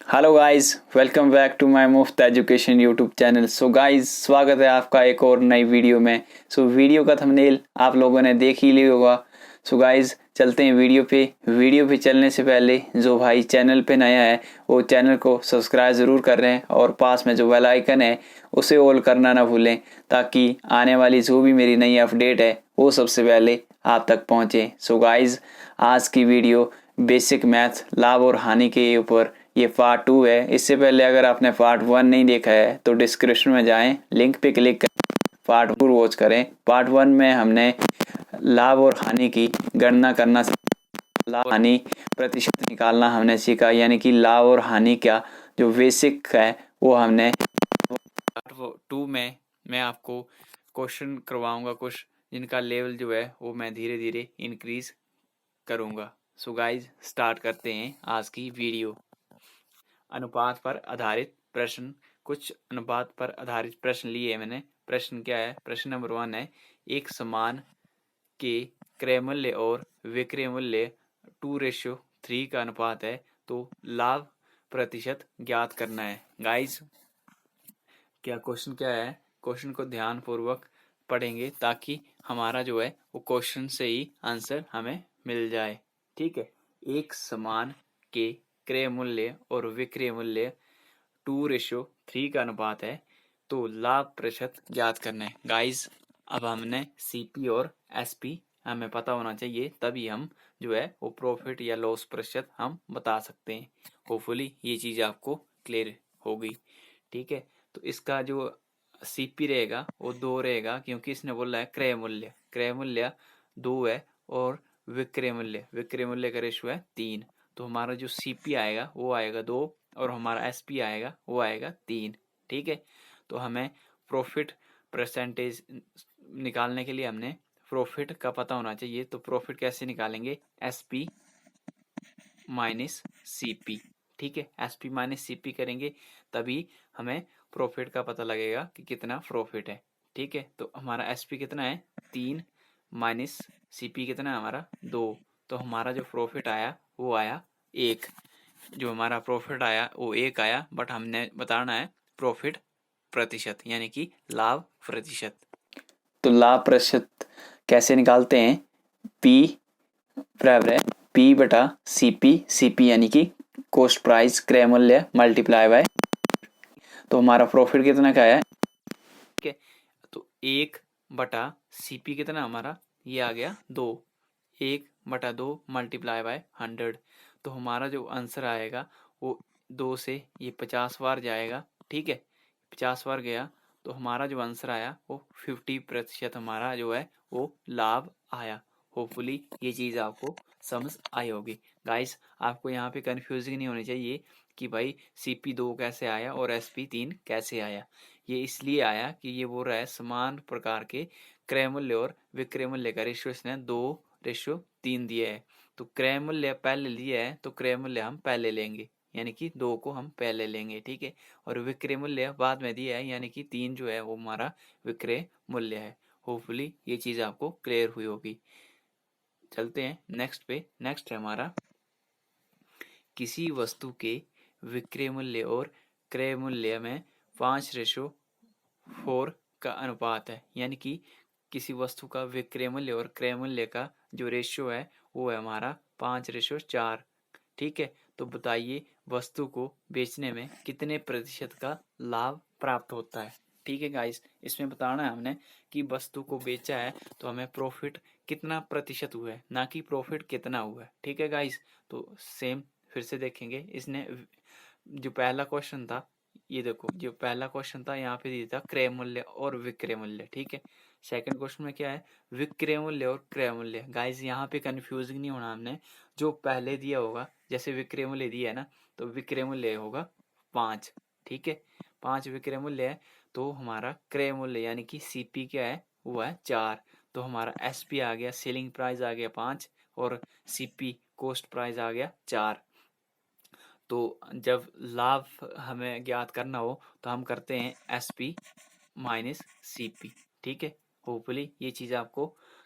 Hello guys, welcome back to my मुफ्त education YouTube channel. So guys, स्वागत है आपका एक और नई वीडियो में। वीडियो का थंबनेल आप लोगों ने देख ही लिया होगा। गाइस, चलते हैं वीडियो पे। वीडियो पे चलने से पहले जो भाई चैनल पे नया है वो चैनल को सब्सक्राइब ज़रूर कर रहे हैं और पास में जो बेल आइकन है उसे ऑल करना ना भूलें, ताकि आने वाली जो भी मेरी नई अपडेट है वो सबसे पहले आप तक पहुँचे। गाइस, आज की वीडियो बेसिक मैथ लाभ और हानि के ऊपर ये पार्ट 2 है। इससे पहले अगर आपने पार्ट 1 नहीं देखा है तो डिस्क्रिप्शन में जाएं, लिंक पे क्लिक करें, पार्ट 2 वॉच करें। पार्ट 1 में हमने लाभ और हानि की गणना करना, लाभ हानि प्रतिशत निकालना हमने सीखा, यानी कि लाभ और हानि का जो बेसिक है वो हमने। पार्ट 2 में मैं आपको क्वेश्चन करवाऊंगा कुछ, जिनका लेवल जो है वो मैं धीरे धीरे इंक्रीज करूंगा। गाइज, स्टार्ट करते हैं आज की वीडियो। अनुपात पर आधारित प्रश्न। कुछ अनुपात पर आधारित प्रश्न लिए है मैंने। प्रश्न क्या है? प्रश्न नंबर 1 है, एक समान के क्रय मूल्य और विक्रय मूल्य 2:3 का अनुपात है, तो लाभ प्रतिशत ज्ञात करना है। गाइस, क्या क्वेश्चन क्या है? क्वेश्चन को ध्यान पूर्वक पढ़ेंगे ताकि हमारा जो है वो क्वेश्चन से ही आंसर हमें मिल जाए। ठीक है, एक समान के क्रय मूल्य और विक्रय मूल्य 2:3 का अनुपात है, तो लाभ प्रतिशत ज्ञात करना है। गाइस, अब हमने सीपी और एसपी हमें पता होना चाहिए, तभी हम जो है वो प्रॉफिट या लॉस प्रतिशत हम बता सकते हैं। होपफुली ये चीज़ आपको क्लियर होगी। ठीक है, तो इसका जो सीपी रहेगा वो 2 रहेगा, क्योंकि इसने बोला है क्रय मूल्य। क्रय मूल्य 2 है और विक्रय मूल्य का रेशो है 3। तो हमारा जो सीपी आएगा वो आएगा 2 और हमारा एसपी आएगा वो आएगा 3। ठीक है, तो हमें प्रॉफिट परसेंटेज निकालने के लिए हमने प्रॉफिट का पता होना चाहिए। तो प्रॉफिट कैसे निकालेंगे? SP minus CP. ठीक है, एसपी माइनस सीपी करेंगे तभी हमें प्रॉफिट का पता लगेगा कि कितना प्रॉफिट है। ठीक है, तो हमारा एसपी कितना है? 3 माइनस सीपी कितना है हमारा? 2। तो हमारा जो प्रॉफिट आया वो आया 1। जो हमारा प्रॉफिट आया वो 1 आया, बट हमने बताना है प्रॉफिट प्रतिशत, यानी कि लाभ प्रतिशत। तो लाभ प्रतिशत कैसे निकालते हैं? पी बराबर है पी बटा सीपी यानी कि कॉस्ट प्राइस क्रय मूल्य मल्टीप्लाई बाय। तो हमारा प्रॉफिट कितना का है? ठीक है, तो 1/सीपी कितना हमारा? ये आ गया 2। 1/2 मल्टीप्लाई बाय 100। तो हमारा जो आंसर आएगा वो 2 से ये 50 बार जाएगा। ठीक है, 50 बार गया तो हमारा जो आंसर आया वो 50% हमारा जो है वो लाभ आया। होपफुली ये चीज़ आपको समझ आई होगी। गाइस, आपको यहाँ पे कन्फ्यूजिंग नहीं होनी चाहिए कि भाई सीपी 2 कैसे आया और एसपी 3 कैसे आया। ये इसलिए आया कि ये बोल रहा है समान प्रकार के क्रय मूल्य और विक्रय मूल्य का रेशियो इसने 2:3 दिया है। तो क्रय मूल्य पहले लिया है तो क्रय मूल्य हम पहले लेंगे, यानी कि 2 को हम पहले लेंगे। ठीक है, और विक्रय मूल्य बाद में दिया है, यानी कि 3 जो है वो हमारा विक्रय मूल्य है। होपफुली ये चीज़ आपको क्लियर हुई होगी। चलते हैं नेक्स्ट पे। नेक्स्ट है हमारा, किसी वस्तु के विक्रय मूल्य और क्रय मूल्य में 5:4 का अनुपात है, यानी कि किसी वस्तु का विक्रय मूल्य और क्रय मूल्य का जो रेशियो है वो है हमारा 5:4। ठीक है, तो बताइए वस्तु को बेचने में कितने प्रतिशत का लाभ प्राप्त होता है। ठीक है गाइस, इसमें बताना है हमने कि वस्तु को बेचा है तो हमें प्रॉफिट कितना प्रतिशत हुआ है, ना कि प्रॉफिट कितना हुआ है। ठीक है गाइस, तो सेम फिर से देखेंगे। इसने जो पहला क्वेश्चन था, ये देखो जो पहला क्वेश्चन था यहाँ पे दिया था क्रय मूल्य और विक्रय मूल्य। ठीक है, सेकंड क्वेश्चन में क्या है? विक्रय मूल्य और क्रय मूल्य। गाइस, यहाँ पे कंफ्यूजिंग नहीं होना हमने। जो पहले दिया होगा, जैसे विक्रय मूल्य दिया है ना, तो विक्रय मूल्य होगा 5। ठीक है, 5 विक्रय मूल्य है, तो हमारा क्रय मूल्य यानी कि सीपी क्या है? वो है 4। तो हमारा एसपी आ गया, सेलिंग प्राइस आ गया 5 और सीपी कॉस्ट प्राइस आ गया 4। तो जब लाभ हमें ज्ञात करना हो तो हम करते हैं एसपी माइनस सीपी। ठीक है, होपफुली ये चीज़ आपको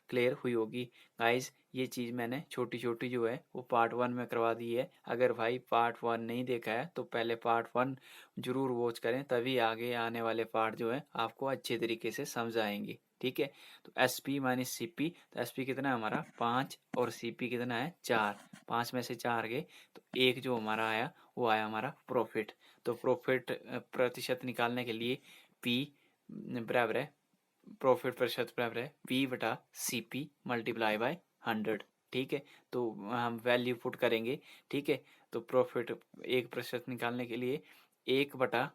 क्लियर हुई होगी। गाइस, ये चीज़ मैंने छोटी छोटी जो है वो पार्ट 1 में करवा दी है। अगर भाई पार्ट 1 नहीं देखा है तो पहले पार्ट 1 ज़रूर वॉच करें, तभी आगे आने वाले पार्ट जो है आपको अच्छे तरीके से समझ आएंगे। ठीक है, तो S P minus C P, तो एस पी कितना है हमारा 5 और सी पी कितना है 4। 5 में से 4 गए तो एक जो हमारा आया वो आया हमारा प्रॉफिट। तो प्रॉफिट प्रतिशत निकालने के लिए पी बराबर है, प्रॉफिट प्रतिशत बराबर है पी बटा सी पी मल्टीप्लाई बाय 100। ठीक है, तो हम वैल्यू पुट करेंगे। ठीक है, तो प्रॉफिट 1% निकालने के लिए 1 बटा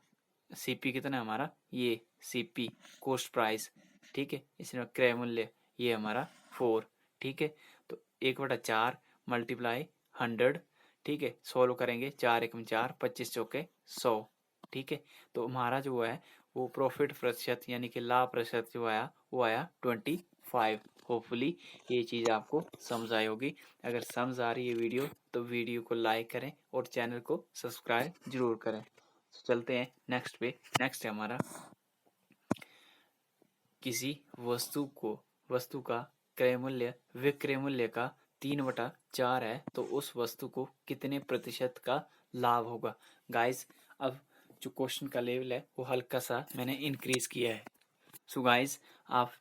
सी पी कितना है हमारा, ये सी पी कॉस्ट प्राइस। ठीक है, इसमें क्रय मूल्य ये हमारा 4। ठीक है, तो 1/4 मल्टीप्लाई 100। ठीक है, सोल्व करेंगे, 4 1 में 4, 25 चौके 100। ठीक है, तो हमारा जो है वो प्रॉफिट प्रतिशत यानी कि लाभ प्रतिशत जो आया वो आया 25। होपफुली ये चीज़ आपको समझ आई होगी। अगर समझ आ रही है वीडियो तो वीडियो को लाइक करें और चैनल को सब्सक्राइब जरूर करें। तो चलते हैं नेक्स्ट पे। नेक्स्ट है हमारा किसी वस्तु का क्रय मूल्य विक्रय मूल्य का 3/4 है तो उस वस्तु को कितने प्रतिशत का लाभ होगा। गाइस, अब जो क्वेश्चन का लेवल है वो हल्का सा मैंने इंक्रीज किया है। सो गाइस, आप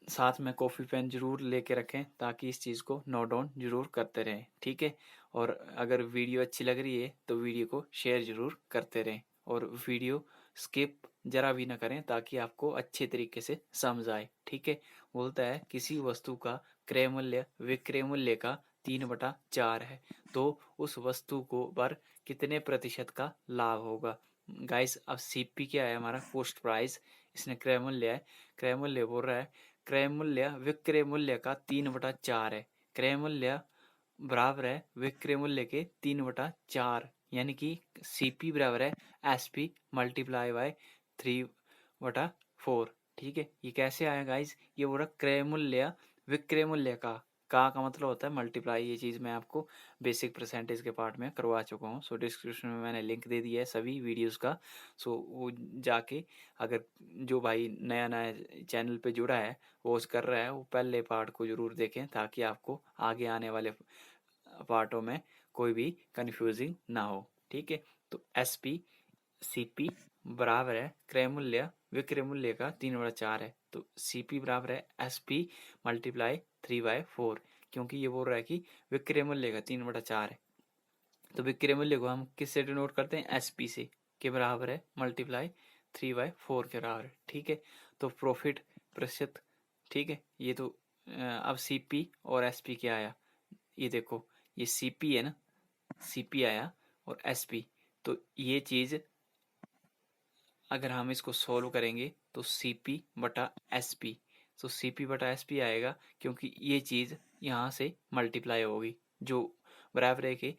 साथ में कॉफ़ी पेन ज़रूर लेके रखें ताकि इस चीज़ को नोट डाउन ज़रूर करते रहें। ठीक है, और अगर वीडियो अच्छी लग रही है तो वीडियो को शेयर ज़रूर करते रहें और वीडियो स्किप ज़रा भी ना करें ताकि आपको अच्छे तरीके से समझ आए। ठीक है, बोलता है किसी वस्तु का क्रय मूल्य विक्रय मूल्य का 3/4 है तो उस वस्तु को पर कितने प्रतिशत का लाभ होगा। गाइस, अब सीपी क्या है हमारा, कॉस्ट प्राइस। इसने क्रय मूल्य है, क्रय मूल्य बोल रहा है क्रय मूल्य विक्रय मूल्य का 3/4 है। क्रय मूल्य बराबर है विक्रय मूल्य के 3/4, यानी कि सीपी बराबर है एसपी मल्टीप्लाई बाय 3/4। ठीक है, ये कैसे आया गाइस, ये बोल रहा क्रय मूल्य विक्रय मूल्य का मतलब होता है मल्टीप्लाई। ये चीज़ मैं आपको बेसिक परसेंटेज के पार्ट में करवा चुका हूँ। सो डिस्क्रिप्शन में मैंने लिंक दे दिया है सभी वीडियोस का। सो वो जाके अगर जो भाई नया नया चैनल पे जुड़ा है वॉच कर रहा है वो पहले पार्ट को ज़रूर देखें ताकि आपको आगे आने वाले पार्टों में कोई भी कन्फ्यूजिंग ना हो। ठीक है, तो एस पी सी पी बराबर है क्रय मूल्य विक्रय मूल्य का 3/4 है तो सी पी बराबर है एस पी मल्टीप्लाई 3/4, क्योंकि ये बोल रहा है कि विक्रय मूल्य का 3/4 है तो विक्रय मूल्य को हम किससे डिनोट करते हैं, एस पी से, के बराबर है मल्टीप्लाई 3/4 के बराबर है। ठीक है, तो प्रॉफिट प्रतिशत। ठीक है, ये तो अब सी पी और एस पी क्या आया, ये देखो, ये सी पी है ना, सी पी आया और एस पी, तो ये चीज़ अगर हम इसको सॉल्व करेंगे तो सी पी बटा एस पी, तो सी पी बटा एस पी आएगा क्योंकि ये चीज़ यहाँ से मल्टीप्लाई होगी जो बराबर है कि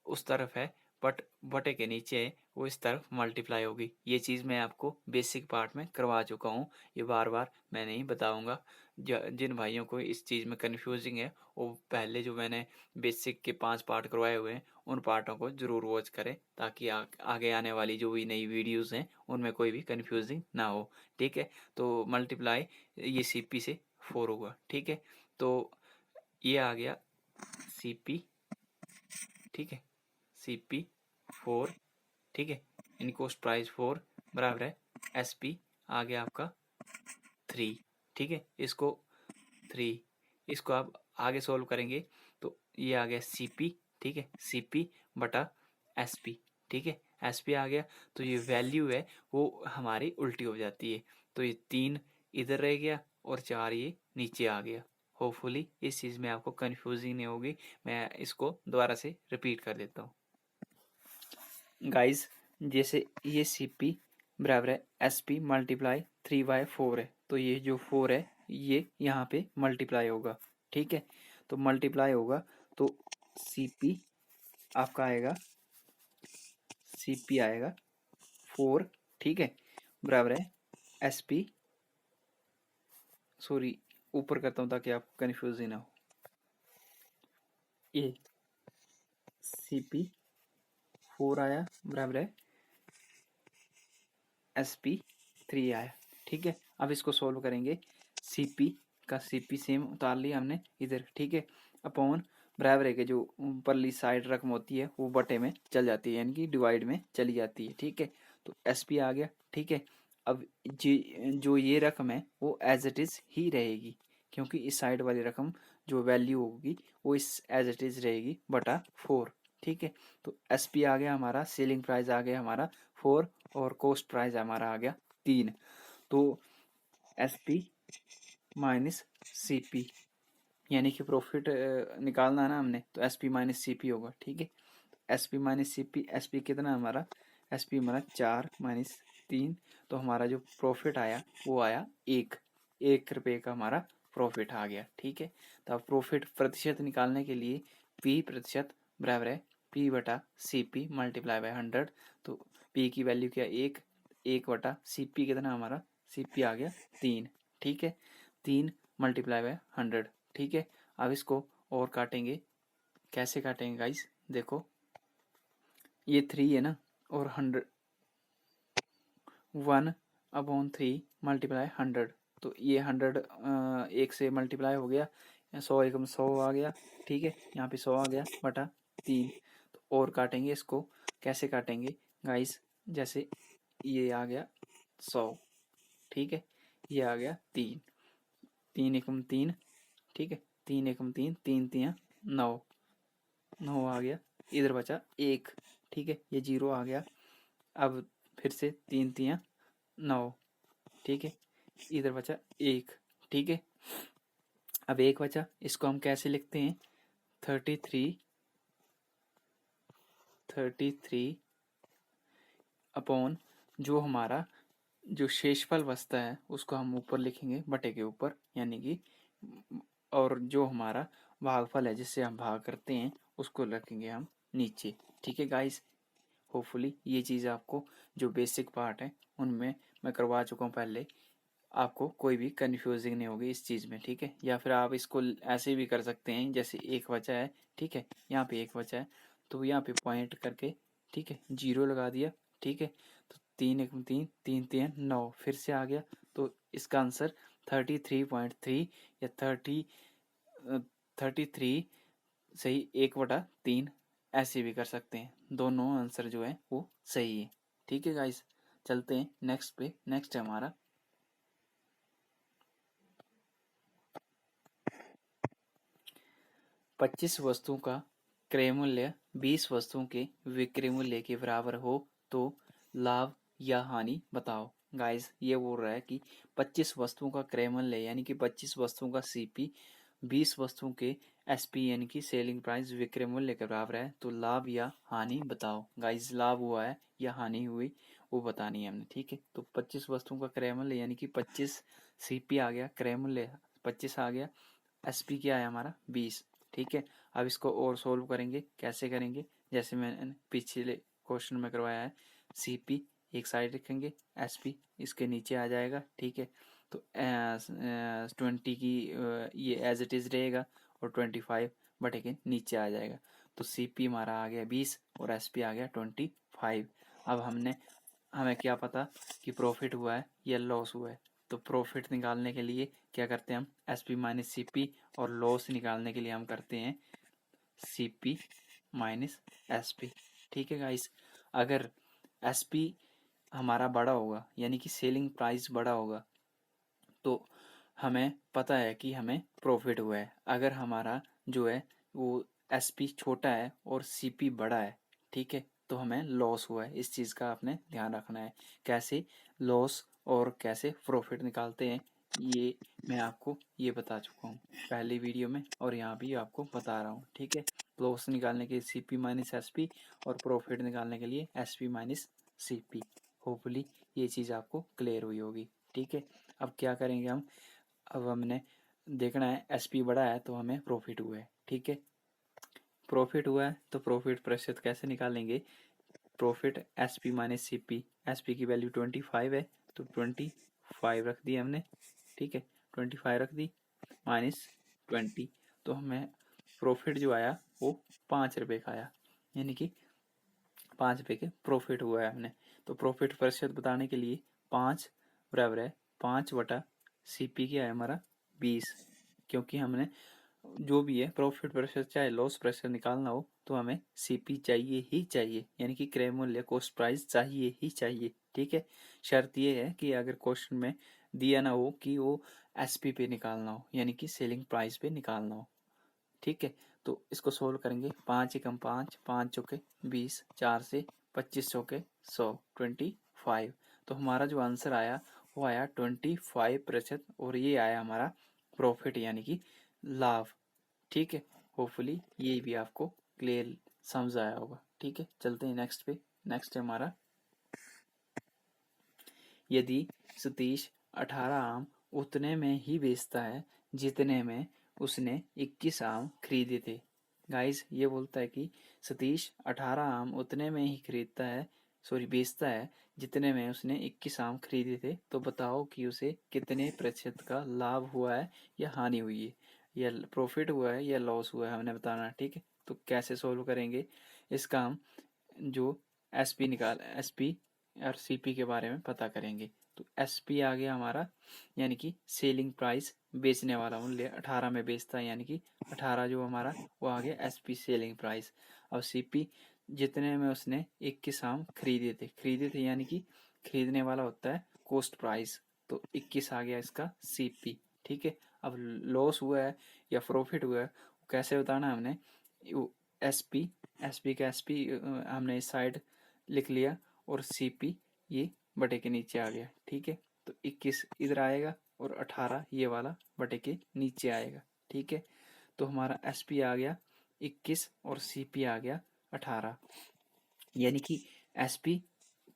उस तरफ है बट बटे के नीचे है वो इस तरफ मल्टीप्लाई होगी। ये चीज़ मैं आपको बेसिक पार्ट में करवा चुका हूँ, ये बार बार मैं नहीं बताऊँगा। जिन भाइयों को इस चीज़ में कन्फ्यूजिंग है वो पहले जो मैंने बेसिक के 5 पार्ट करवाए हुए हैं उन पार्टों को ज़रूर वॉच करें ताकि आगे आने वाली जो भी नई वीडियोज़ हैं उनमें कोई भी कन्फ्यूजिंग ना हो। ठीक है, तो मल्टीप्लाई ये सी पी से 4 होगा। ठीक है, तो ये आ गया सी पी। ठीक है, सी पी 4। ठीक है, इन कॉस्ट प्राइस 4 बराबर है एस पी आ गया आपका 3। ठीक है, इसको 3, इसको आप आगे सोल्व करेंगे तो ये आ गया सी पी। ठीक है, सी पी बटा एस पी। ठीक है, एस पी आ गया तो ये वैल्यू है वो हमारी उल्टी हो जाती है, तो ये 3 इधर रह गया और 4 ये नीचे आ गया। होपफुली इस चीज़ में आपको कन्फ्यूजिंग नहीं होगी। मैं इसको दोबारा से रिपीट कर देता हूँ गाइस। जैसे ये सी पी बराबर है एस पी मल्टीप्लाई 3/4 है तो ये जो 4 है ये यहाँ पे मल्टीप्लाई होगा। ठीक है, तो मल्टीप्लाई होगा तो सी पी आपका आएगा, सी पी आएगा 4। ठीक है, बराबर है एस पी, सॉरी ऊपर करता हूँ ताकि आपको कन्फ्यूज ना हो। ये सी पी 4 आया बराबर है एस पी 3 आया। ठीक है, अब इसको सोल्व करेंगे। सी पी का सी पी सेम उतार लिया हमने इधर। ठीक है, अपॉन बराबर है कि जो ऊपरली साइड रकम होती है वो बटे में चल जाती है, यानी कि डिवाइड में चली जाती है। ठीक है, तो एस पी आ गया। ठीक है, अब जो ये रकम है वो एज इट इज़ ही रहेगी, क्योंकि इस साइड वाली रकम जो वैल्यू होगी वो इस एज इट इज़ रहेगी बटा 4। ठीक है, तो एस पी आ गया हमारा, सेलिंग प्राइस आ गया हमारा 4 और कॉस्ट प्राइस हमारा आ गया 3। तो S P minus C P, यानी कि प्रॉफिट निकालना है ना हमने, तो S P minus C P होगा। ठीक है, S P minus C P, S P कितना हमारा, एस पी हमारा 4 माइनस 3, तो हमारा जो प्रॉफिट आया वो आया 1 रुपये का हमारा प्रॉफिट आ गया। ठीक है, तो अब प्रॉफिट प्रतिशत निकालने के लिए पी प्रतिशत बराबर है पी बटा सी पी मल्टीप्लाई बाय 100। तो पी की वैल्यू क्या, 1 बटा सी पी कितना हमारा, सी पी आ गया 3। ठीक है, 3 मल्टीप्लाई बाय 100। ठीक है, अब इसको और काटेंगे, कैसे काटेंगे गाइस, देखो ये 3 है ना, और 100 1/3 मल्टीप्लाई 100, तो ये 100 1 से मल्टीप्लाई हो गया, 100 एकम 100 आ गया। ठीक है, यहाँ पे 100 आ गया बटा 3। तो और काटेंगे इसको, कैसे काटेंगे गाइस, जैसे ये आ गया 100। ठीक है, ये आ गया 3, 3 एकम 3। ठीक है, 3 एकम 3, 3 3 9, 9 आ गया, इधर बचा 1। ठीक है, ये 0 आ गया। अब फिर से 3 3 9। ठीक है, इधर बचा 1। ठीक है, अब 1 बचा, इसको हम कैसे लिखते हैं, 33 अपॉन जो हमारा जो शेषफल बचता है उसको हम ऊपर लिखेंगे बटे के ऊपर, यानी कि, और जो हमारा भागफल है जिससे हम भाग करते हैं उसको रखेंगे हम नीचे। ठीक है गाइस, होपफुली ये चीज़ आपको जो बेसिक पार्ट है उनमें मैं करवा चुका हूँ पहले, आपको कोई भी कन्फ्यूजिंग नहीं होगी इस चीज़ में। ठीक है, या फिर आप इसको ऐसे भी कर सकते हैं, जैसे 1 बचा है, ठीक है, यहाँ पे 1 बचा है तो यहाँ पे पॉइंट करके, ठीक है, 0 लगा दिया। ठीक है, तो 3 1 3, 3 3 9 फिर से आ गया, तो इसका आंसर 33.3 या 33 सही 1/3 ऐसे भी कर सकते हैं, दोनों आंसर जो है वो सही है। ठीक है गाइस, चलते हैं नेक्स्ट पे। नेक्स्ट है हमारा 25 वस्तुओं का क्रय मूल्य 20 वस्तुओं के विक्रय मूल्य के बराबर हो तो लाभ या हानि बताओ। गाइस, ये बोल रहा है कि 25 वस्तुओं का क्रय मूल्य यानी कि 25 वस्तुओं का सीपी 20 वस्तुओं के एसपी यानी कि सेलिंग प्राइस विक्रय मूल्य के बराबर है, तो लाभ या हानि बताओ। गाइस, लाभ हुआ है या हानि हुई वो बतानी है हमने। ठीक है, तो 25 वस्तुओं का क्रय मूल्य यानी कि 25 सीपी आ गया, क्रय मूल्य 25 आ गया, एसपी क्या है हमारा 20। ठीक है, अब इसको और सोल्व करेंगे, कैसे करेंगे, जैसे मैंने पिछले क्वेश्चन में करवाया है, सीपी एक साइड रखेंगे, एसपी इसके नीचे आ जाएगा। ठीक है, तो 20 की ये एज इट इज़ रहेगा और 25 बटे के नीचे आ जाएगा, तो सीपी हमारा आ गया 20 और एसपी आ गया 25। अब हमें क्या पता कि प्रॉफिट हुआ है या लॉस हुआ है, तो प्रॉफिट निकालने के लिए क्या करते हैं हम, S P minus C P, और लॉस निकालने के लिए हम करते हैं C P minus S P. ठीक है गाइस, अगर एस पी हमारा बड़ा होगा यानी कि सेलिंग प्राइस बड़ा होगा तो हमें पता है कि हमें प्रॉफिट हुआ है। अगर हमारा जो है वो एस पी छोटा है और सी पी बड़ा है, ठीक है, तो हमें लॉस हुआ है। इस चीज़ का आपने ध्यान रखना है, कैसे लॉस और कैसे प्रॉफिट निकालते हैं ये मैं आपको ये बता चुका हूँ पहली वीडियो में, और यहाँ भी आपको बता रहा हूँ। ठीक है, लॉस निकालने के लिए C P minus S P और प्रॉफिट निकालने के लिए S P minus C P. Hopefully ये चीज़ आपको क्लियर हुई होगी। ठीक है, अब क्या करेंगे हम, अब हमने देखना है एसपी बड़ा है तो हमें प्रॉफिट हुआ है। ठीक है, प्रॉफिट हुआ है तो प्रॉफिट प्रतिशत कैसे निकालेंगे, profit SP minus CP, SP की वैल्यू 25 है तो 25 रख दी हमने। ठीक है, 25 रख दी माइनस 20, तो हमें प्रॉफिट जो आया वो 5 रुपये का आया, यानी कि 5 रुपये के प्रॉफिट हुआ है हमने। तो प्रॉफिट प्रतिशत बताने के लिए 5 बराबर है 5 बटा सी पी क्या है हमारा 20, क्योंकि हमने जो भी है प्रॉफिट प्रेशर चाहे लॉस प्रेशर निकालना हो तो हमें सीपी चाहिए ही चाहिए, यानी कि क्रय मूल्य कॉस्ट प्राइस चाहिए ही चाहिए। ठीक है, शर्त ये है कि अगर क्वेश्चन में दिया ना हो कि वो एसपी पे निकालना हो, यानी कि सेलिंग प्राइस पे निकालना हो। ठीक है, तो इसको सोल्व करेंगे। 5 एकम 5, 5 चौके 20, 4 से 25 चौके 100, 25। तो हमारा जो आंसर आया वो आया 25%, और ये आया हमारा प्रॉफिट यानी कि लाभ। ठीक है, होपफुली ये भी आपको क्लियर समझ आया होगा। ठीक है, चलते हैं नेक्स्ट पे। नेक्स्ट है हमारा, यदि सतीश 18 आम उतने में ही बेचता है जितने में उसने 21 आम खरीदे थे। गाइस ये बोलता है कि सतीश 18 आम उतने में ही खरीदता है, सॉरी बेचता है, जितने में उसने 21 आम खरीदे थे। तो बताओ कि उसे कितने प्रतिशत का लाभ हुआ है या हानि हुई है, या प्रॉफिट हुआ है या लॉस हुआ है, हमने बताना। ठीक है, तो कैसे सोल्व करेंगे इसका, हम जो एसपी और सीपी के बारे में पता करेंगे। तो एसपी आ गया हमारा, यानी कि सेलिंग प्राइस, बेचने वाला मूल्य 18 में बेचता है, यानी कि 18 जो हमारा वो आ गया एसपी सेलिंग प्राइस। और सीपी जितने में उसने 21 आम खरीदे थे यानी कि खरीदने वाला होता है कॉस्ट प्राइस, तो 21 आ गया इसका सीपी। ठीक है, अब लॉस हुआ है या प्रॉफिट हुआ है कैसे बताना हमने, एसपी एसपी का एसपी हमने इस साइड लिख लिया, और सीपी ये बटे के नीचे आ गया। ठीक है, तो 21 इधर आएगा और 18 ये वाला बटे के नीचे आएगा। ठीक है, तो हमारा एसपी आ गया 21 और सीपी आ गया 18, यानी कि एसपी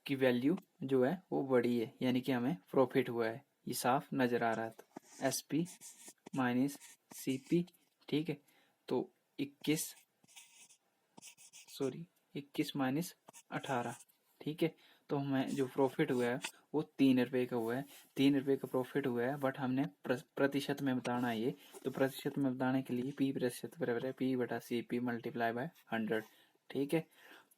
की वैल्यू जो है वो बड़ी है, यानी कि हमें प्रॉफिट हुआ है, ये साफ नजर आ रहा है। तो एसपी माइनस सीपी। ठीक है, तो 21 सॉरी 21 माइनस 18। ठीक है, तो हमें जो प्रॉफिट हुआ है वो 3 रुपये का हुआ है। 3 रुपये का प्रॉफिट हुआ है, बट हमने प्रतिशत में बताना है ये। तो प्रतिशत में बताने के लिए पी प्रतिशत बराबर है पी बटा सी पी मल्टीप्लाई बाय 100। ठीक है,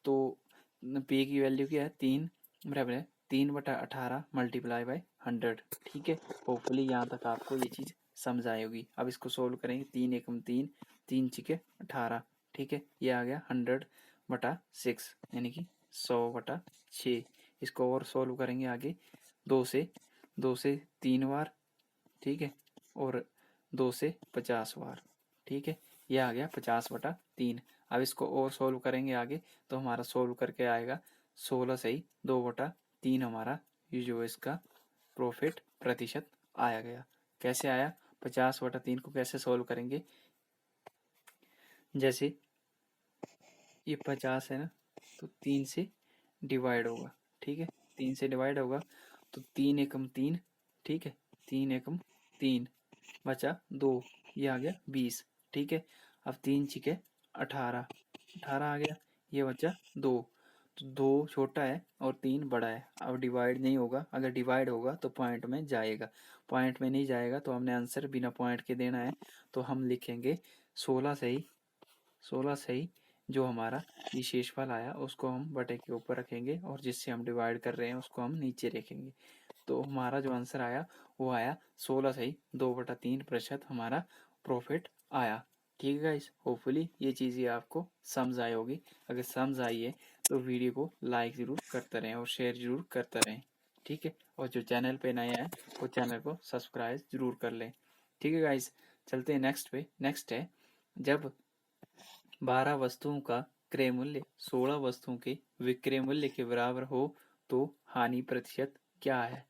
तो पी की वैल्यू क्या है 3, बराबर है 3/18 मल्टीप्लाई बाय 100। ठीक है, होपफुली यहाँ तक आपको ये चीज़ समझ आई होगी। अब इसको सोल्व करेंगे। 3 एकम 3, 3 6 18। ठीक है, ये आ गया 100/6, यानी कि 100/6। इसको और सोल्व करेंगे आगे, 2 से 3 बार। ठीक है, और 2 से 50 बार। ठीक है, ये आ गया 50/3। अब इसको और सोल्व करेंगे आगे, तो हमारा सोल्व करके आएगा 16 सही 2/3 हमारा ये जो इसका प्रॉफिट प्रतिशत आया गया। कैसे आया, 50/3 को कैसे सोल्व करेंगे, जैसे ये 50 है ना, तो 3 से डिवाइड होगा। ठीक है, 3 से डिवाइड होगा, तो 3 एकम 3। ठीक है, 3 एकम 3 बचा 2, ये आ गया 20। ठीक है, अब 3 6 18, 18 आ गया, ये बचा 2। तो 2 छोटा है और 3 बड़ा है। अब डिवाइड नहीं होगा, अगर डिवाइड होगा तो पॉइंट में जाएगा, पॉइंट में नहीं जाएगा तो हमने आंसर बिना पॉइंट के देना है। तो हम लिखेंगे 16 सही, 16 सही। जो हमारा ये शेषफल आया उसको हम बटे के ऊपर रखेंगे, और जिससे हम डिवाइड कर रहे हैं उसको हम नीचे रखेंगे। तो हमारा जो आंसर आया वो आया 16 सही 2/3% हमारा प्रॉफिट आया। ठीक है गाइस, होपफुली ये चीज़ें आपको समझ आई होगी। अगर समझ आई है तो वीडियो को लाइक ज़रूर करते रहें और शेयर ज़रूर करते रहें। ठीक है, और जो चैनल पे नया है वो चैनल को सब्सक्राइब ज़रूर कर लें। ठीक है गाइस, चलते हैं नेक्स्ट पे। नेक्स्ट है, जब 12 वस्तुओं का क्रय मूल्य 16 वस्तुओं के विक्रय मूल्य के बराबर हो तो हानि प्रतिशत क्या है।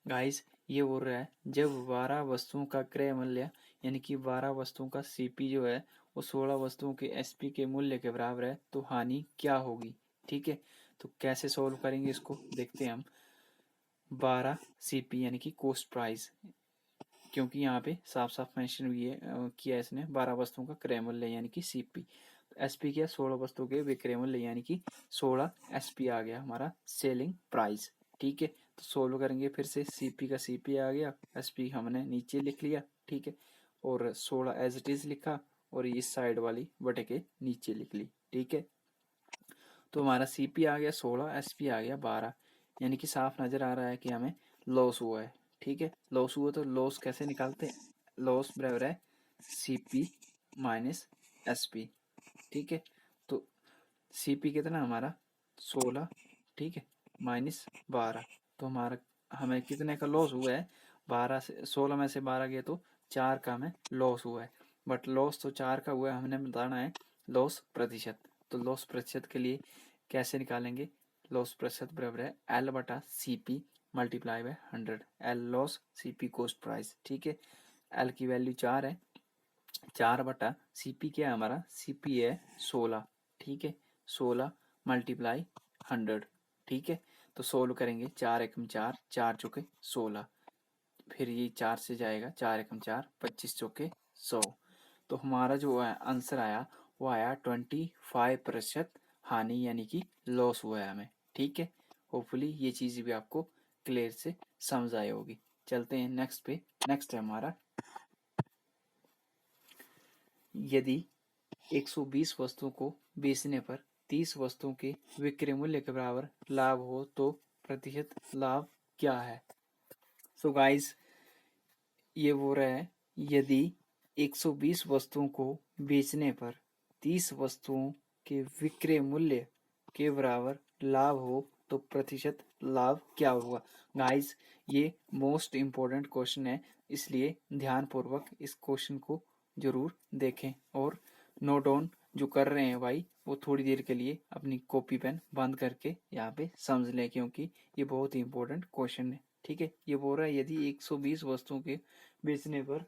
गाइस ये बोल रहा है, जब 12 वस्तुओं का क्रय मूल्य यानी कि 12 वस्तुओं का सीपी जो है वो 16 वस्तुओं के एसपी के मूल्य के बराबर है, तो हानि क्या होगी। ठीक है, तो कैसे सोल्व करेंगे इसको देखते हैं हम। 12 सीपी यानी कि कॉस्ट प्राइस, क्योंकि यहाँ पे साफ साफ मेंशन हुई है किया इसने 12 वस्तुओं का क्रय मूल्य यानी कि सीपी। तो एसपी क्या 16 वस्तुओं के विक्रय मूल्य यानी कि 16 एसपी आ गया हमारा सेलिंग प्राइस। ठीक है, तो सोल्व करेंगे फिर से। सीपी का सीपी आ गया, एसपी हमने नीचे लिख लिया। ठीक है, और 16 एज इट इज लिखा, और इस साइड वाली बटे के नीचे लिख ली। ठीक है, तो हमारा सीपी आ गया 16, एसपी आ गया 12, यानी कि साफ नजर आ रहा है कि हमें लॉस हुआ है। ठीक है, लॉस हुआ तो लॉस कैसे निकालते हैं, लॉस बराबर है सीपी माइनस एस पी, ठीक है। तो सी पी कितना हमारा 16, ठीक है, माइनस 12, तो हमारा हमें कितने का लॉस हुआ है, 12 से 16 में से 12 गए तो 4 का हमें लॉस हुआ है। बट लॉस तो 4 का हुआ है, हमने बताना है लॉस प्रतिशत। तो लॉस प्रतिशत के लिए कैसे निकालेंगे, लॉस प्रतिशत बराबर है एल बटा C P multiply by 100, L loss C P cost price, ठीक है। एल की वैल्यू 4 है, 4 बटा सी पी क्या है हमारा, सी पी है 16, ठीक है, 16 मल्टीप्लाई 100, ठीक है। तो सोल्व करेंगे, 4 एकम 4, 4 चौके 16, फिर ये 4 से जाएगा, 4 एकम 4, 25 चौके 100। तो हमारा जो आंसर आया वो आया 25% हानि यानी कि लॉस हुआ है हमें, ठीक है। होपफुली ये चीज़ भी आपको क्लियर से समझ आई होगी। चलते हैं नेक्स्ट पे। नेक्स्ट है हमारा, यदि 120 वस्तुओं को बेचने पर 30 वस्तुओं के विक्रय मूल्य के बराबर लाभ हो तो प्रतिशत लाभ क्या है। सो गाइस, ये वो रहा है, यदि 120 वस्तुओं को बेचने पर 30 वस्तुओं के विक्रय मूल्य के बराबर लाभ हो तो प्रतिशत लाभ क्या होगा। गाइस, ये मोस्ट इम्पोर्टेंट क्वेश्चन है, इसलिए ध्यानपूर्वक इस क्वेश्चन को जरूर देखें और नोट डाउन जो कर रहे हैं भाई वो थोड़ी देर के लिए अपनी कॉपी पेन बंद करके यहाँ पे समझ लें, क्योंकि ये बहुत ही इम्पोर्टेंट क्वेश्चन है, ठीक है। ये बोल रहा है यदि 120 वस्तुओं के बेचने पर,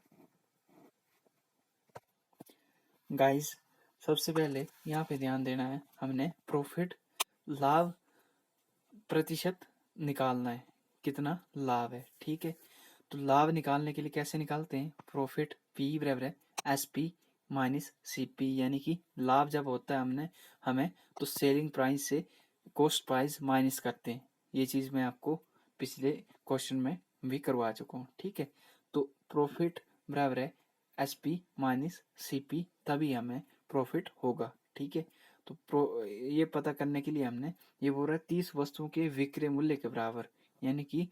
गाइस सबसे पहले यहाँ पे ध्यान देना है, हमने प्रॉफिट लाभ प्रतिशत निकालना है, कितना लाभ है, ठीक है। तो लाभ निकालने के लिए कैसे निकालते हैं, प्रॉफिट पी बराबर है S P minus C P, यानी कि लाभ जब होता है हमें तो सेलिंग प्राइस से कॉस्ट प्राइस माइनस करते हैं। ये चीज़ मैं आपको पिछले क्वेश्चन में भी करवा चुका हूँ, ठीक है। तो प्रॉफिट बराबर है S P minus C P, तभी हमें प्रॉफिट होगा, ठीक है। तो ये पता करने के लिए हमने ये बोल रहा है 30 वस्तुओं के विक्रय मूल्य के बराबर, यानी कि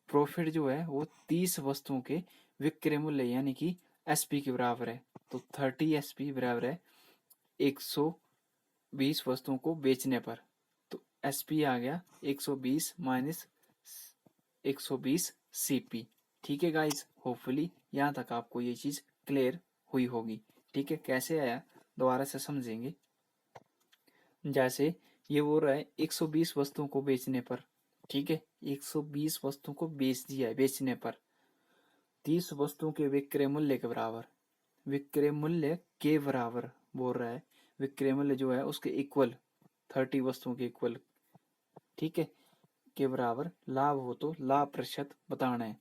प्रॉफिट जो है वो 30 वस्तुओं के विक्रय मूल्य यानी कि एसपी के बराबर है। तो 30 एसपी बराबर है 120 वस्तुओं को बेचने पर, तो एसपी आ गया 120 माइनस 120 सीपी, ठीक है गाइज। होपफुली यहाँ तक आपको ये चीज क्लियर हुई होगी, ठीक है। कैसे आया दोबारा से समझेंगे। जैसे ये बोल रहा है 120 वस्तुओं को बेचने पर, ठीक है, 120 वस्तुओं को बेच दिया है, बेचने पर 30 वस्तुओं के विक्रय मूल्य के बराबर, विक्रय मूल्य के बराबर बोल रहा है, विक्रय मूल्य जो है उसके इक्वल, 30 वस्तुओं के इक्वल, ठीक है, के बराबर लाभ हो तो लाभ प्रतिशत बताना है।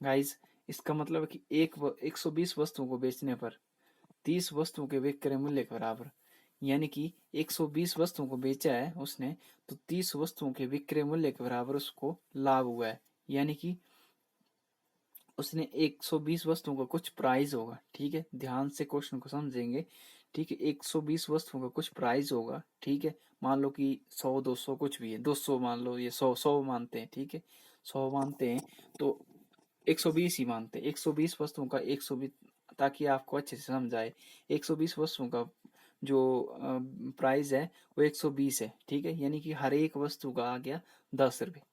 गाइस, इसका मतलब है कि 120 वस्तुओं को बेचने पर 30 वस्तुओं के विक्रय मूल्य के बराबर, यानी कि 120 वस्तुओं को बेचा है उसने, तो 30 वस्तुओं के विक्रय मूल्य के बराबर उसको लाभ हुआ है, यानी कि उसने 120 वस्तुओं का कुछ प्राइस होगा, ठीक है। ध्यान से क्वेश्चन को समझेंगे, ठीक है। 120 वस्तुओं का कुछ प्राइस होगा, ठीक है। मान लो कि 100 200 कुछ भी है, 200 मान लो, ये 100 मानते हैं, ठीक है, 100 मानते हैं, तो 120 ही मानते हैं। 120 वस्तुओं का 120, ताकि आपको अच्छे से समझ आए, 120 वस्तुओं का जो प्राइस है वो 120 है, ठीक है, यानी कि हर एक वस्तु का आ गया 10 रुपये,